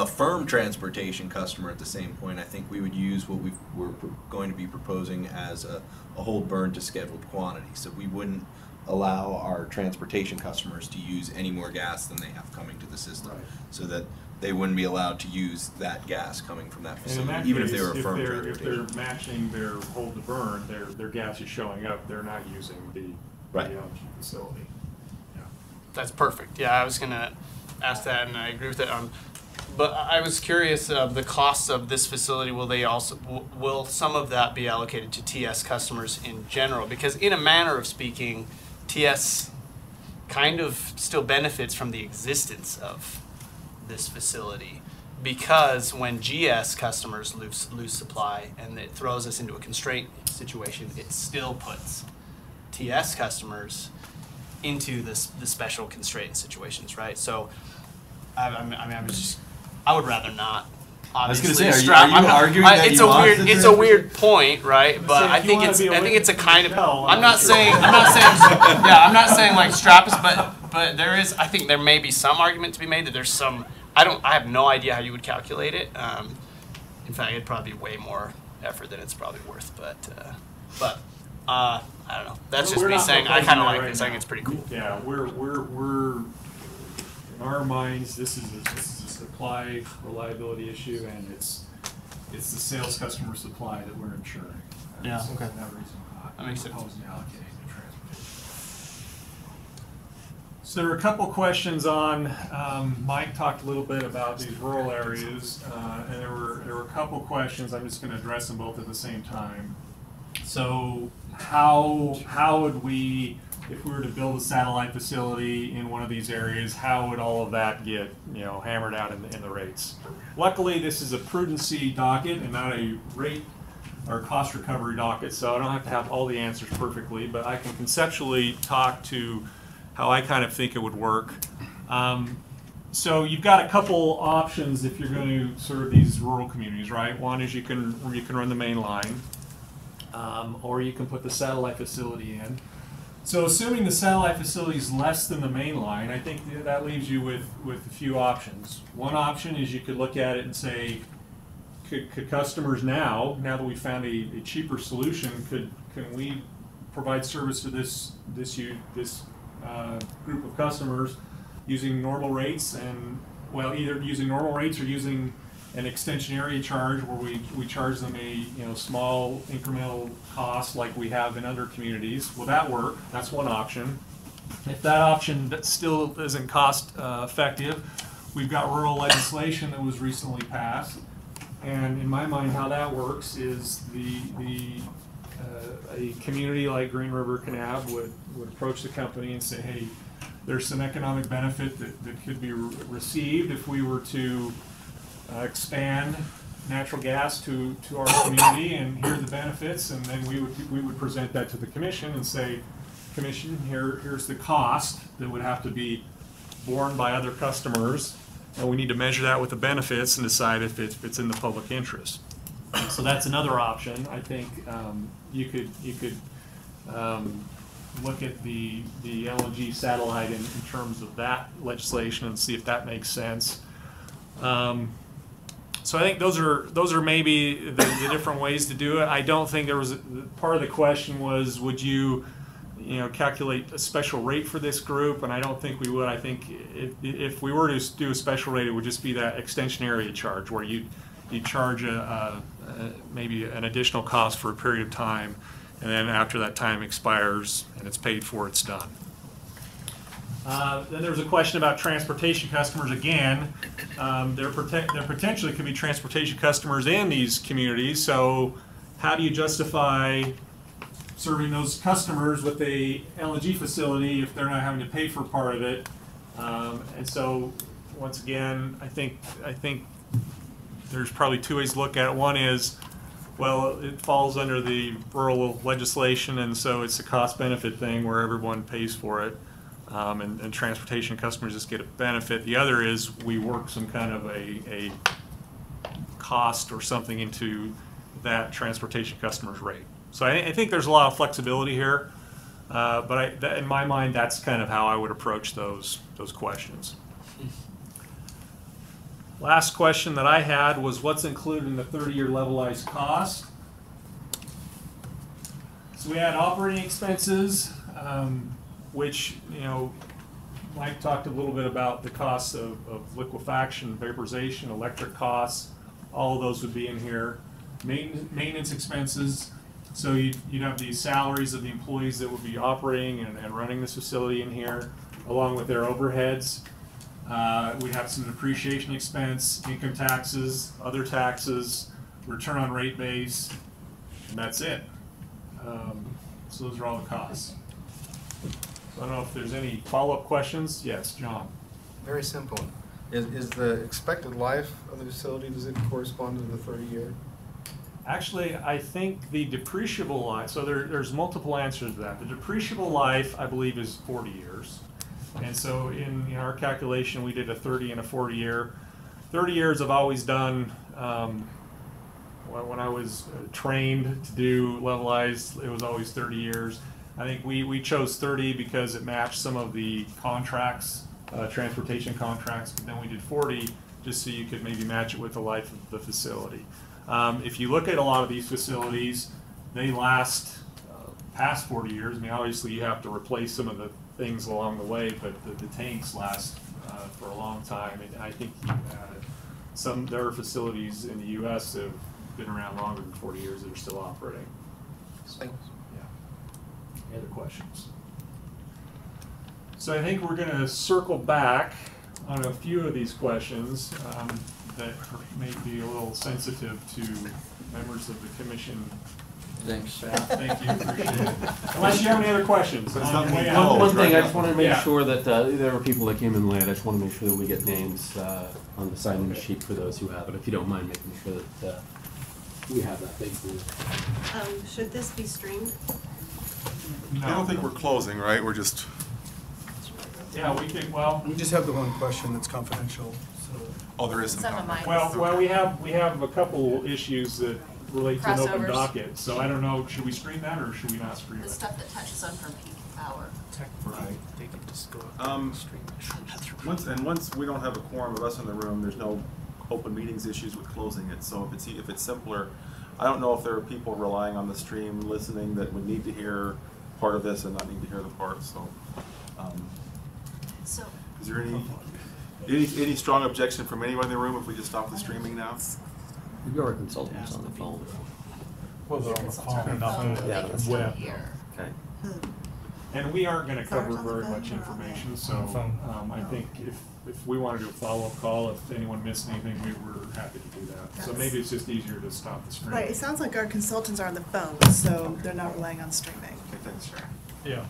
firm transportation customer at the same point, I think we would use what we're going to be proposing as a hold burn to scheduled quantity. So we wouldn't allow our transportation customers to use any more gas than they have coming to the system, right, so that they wouldn't be allowed to use that gas coming from that facility, even if they were a firm transportation. If they're matching their hold to burn, their gas is showing up, they're not using the LNG facility. Yeah. That's perfect. Yeah, I was going to ask that, and I agree with it. But I was curious of the costs of this facility. Will some of that be allocated to TS customers in general? Because in a manner of speaking, TS kind of still benefits from the existence of this facility, because when GS customers lose supply and it throws us into a constraint situation, it still puts TS customers into the special constraint situations, right? So, I would rather not. Obviously, I was going to say, are you arguing that it's a weird point, right? But I think it's a kind of. I'm not saying like strap us, but there is. I think there may be some argument to be made that there's some. I have no idea how you would calculate it. In fact, it'd probably be way more effort than it's probably worth. But I don't know. That's just me saying. I kind of like this. I think it's pretty cool. Yeah, we're in our minds. This is a supply reliability issue, and it's the sales customer supply that we're ensuring. Yeah. So Okay. for that reason, that makes sense. Allocating the transportation. So there were a couple questions on. Mike talked a little bit about these rural areas, and there were a couple questions. I'm just going to address them both at the same time. So how would we, if we were to build a satellite facility in one of these areas, how would all of that get hammered out in the rates? Luckily, this is a prudency docket and not a rate or cost recovery docket, so I don't have to have all the answers perfectly, but I can conceptually talk to how I kind of think it would work. So you've got a couple options if you're going to serve these rural communities, right? One is you can run the main line, or you can put the satellite facility in. So assuming the satellite facility is less than the main line, I think that leaves you with a few options. One option is you could look at it and say, could customers now that we found a cheaper solution, can we provide service to this group of customers using normal rates, and either using normal rates or using an extension area charge where we charge them a small incremental cost like we have in other communities. Will that work? That's one option. If that option that still isn't cost effective, we've got rural legislation that was recently passed. And in my mind, how that works is a community like Green River Canab would approach the company and say, hey, there's some economic benefit that could be received if we were to expand natural gas to our community, and here are the benefits, and then we would present that to the commission and say, Commission, here's the cost that would have to be borne by other customers, and we need to measure that with the benefits and decide if it's in the public interest. So that's another option. I think you could look at the LNG satellite in terms of that legislation and see if that makes sense. So I think those are maybe the different ways to do it. I don't think there was part of the question was, would you calculate a special rate for this group? And I don't think we would. I think if we were to do a special rate, it would just be that extension area charge where you charge maybe an additional cost for a period of time, and then after that time expires and it's paid for, it's done. Then there's a question about transportation customers again. There potentially could be transportation customers in these communities, so how do you justify serving those customers with a LNG facility if they're not having to pay for part of it? And so once again, I think there's probably two ways to look at it. One is, well, it falls under the rural legislation, and so it's a cost-benefit thing where everyone pays for it, and transportation customers just get a benefit. The other is we work some kind of a cost or something into that transportation customer's rate. So I think there's a lot of flexibility here, but in my mind, that's kind of how I would approach those questions. Last question that I had was, what's included in the 30-year levelized cost? So we had operating expenses, which, Mike talked a little bit about the costs of liquefaction, vaporization, electric costs. All of those would be in here. Maintenance expenses. So you'd have the salaries of the employees that would be operating and running this facility in here, along with their overheads. We'd have some depreciation expense, income taxes, other taxes, return on rate base, and that's it. So those are all the costs. So I don't know if there's any follow-up questions. Yes, John. Very simple. Is the expected life of the facility, does it correspond to the 30-year? Actually, I think the depreciable life, so there's multiple answers to that. The depreciable life, I believe, is 40 years. And so in our calculation, we did a 30 and a 40 year. 30 years I've always done, when I was trained to do levelized, it was always 30 years. I think we chose 30 because it matched some of the contracts, transportation contracts, but then we did 40 just so you could maybe match it with the life of the facility. If you look at a lot of these facilities, they last past 40 years. I mean, obviously you have to replace some of the things along the way, but the tanks last for a long time. And I think there are facilities in the U.S. that have been around longer than 40 years that are still operating. So, yeah. Any other questions? So I think we're going to circle back on a few of these questions that may be a little sensitive to members of the commission. Thanks. Staff. Thank you, appreciate it. Unless you have any other questions. One thing, I just wanted to make sure that there were people that came in late. I just want to make sure that we get names on the sign-in sheet for those who have it. If you don't mind making sure that we have that. Thank you. Should this be streamed? I don't think we're closing, right? We're just. Yeah, we can. Well, we just have the one question that's confidential. So. Oh, there is some. Well, we have a couple issues that relate to an open Crossovers. Docket. So I don't know. Should we stream that or should we not stream The it? stuff that touches on from peak hour. Right. They can just go Stream. Once we don't have a quorum of us in the room, there's no open meetings issues with closing it. So if it's simpler, I don't know if there are people relying on the stream listening that would need to hear part of this and not need to hear the part. So, So is there any? Any strong objection from anyone in the room if we just stop the streaming now? Maybe our consultants on the phone. Well, they're on the phone, not the Yeah, that's web. Okay. And we aren't gonna cover very much information, so, I think if we wanna do a follow-up call, if anyone missed anything, we were happy to do that. So maybe it's just easier to stop the stream. Right, it sounds like our consultants are on the phone, so they're not relying on streaming. Okay, thanks, Sharon. Yeah.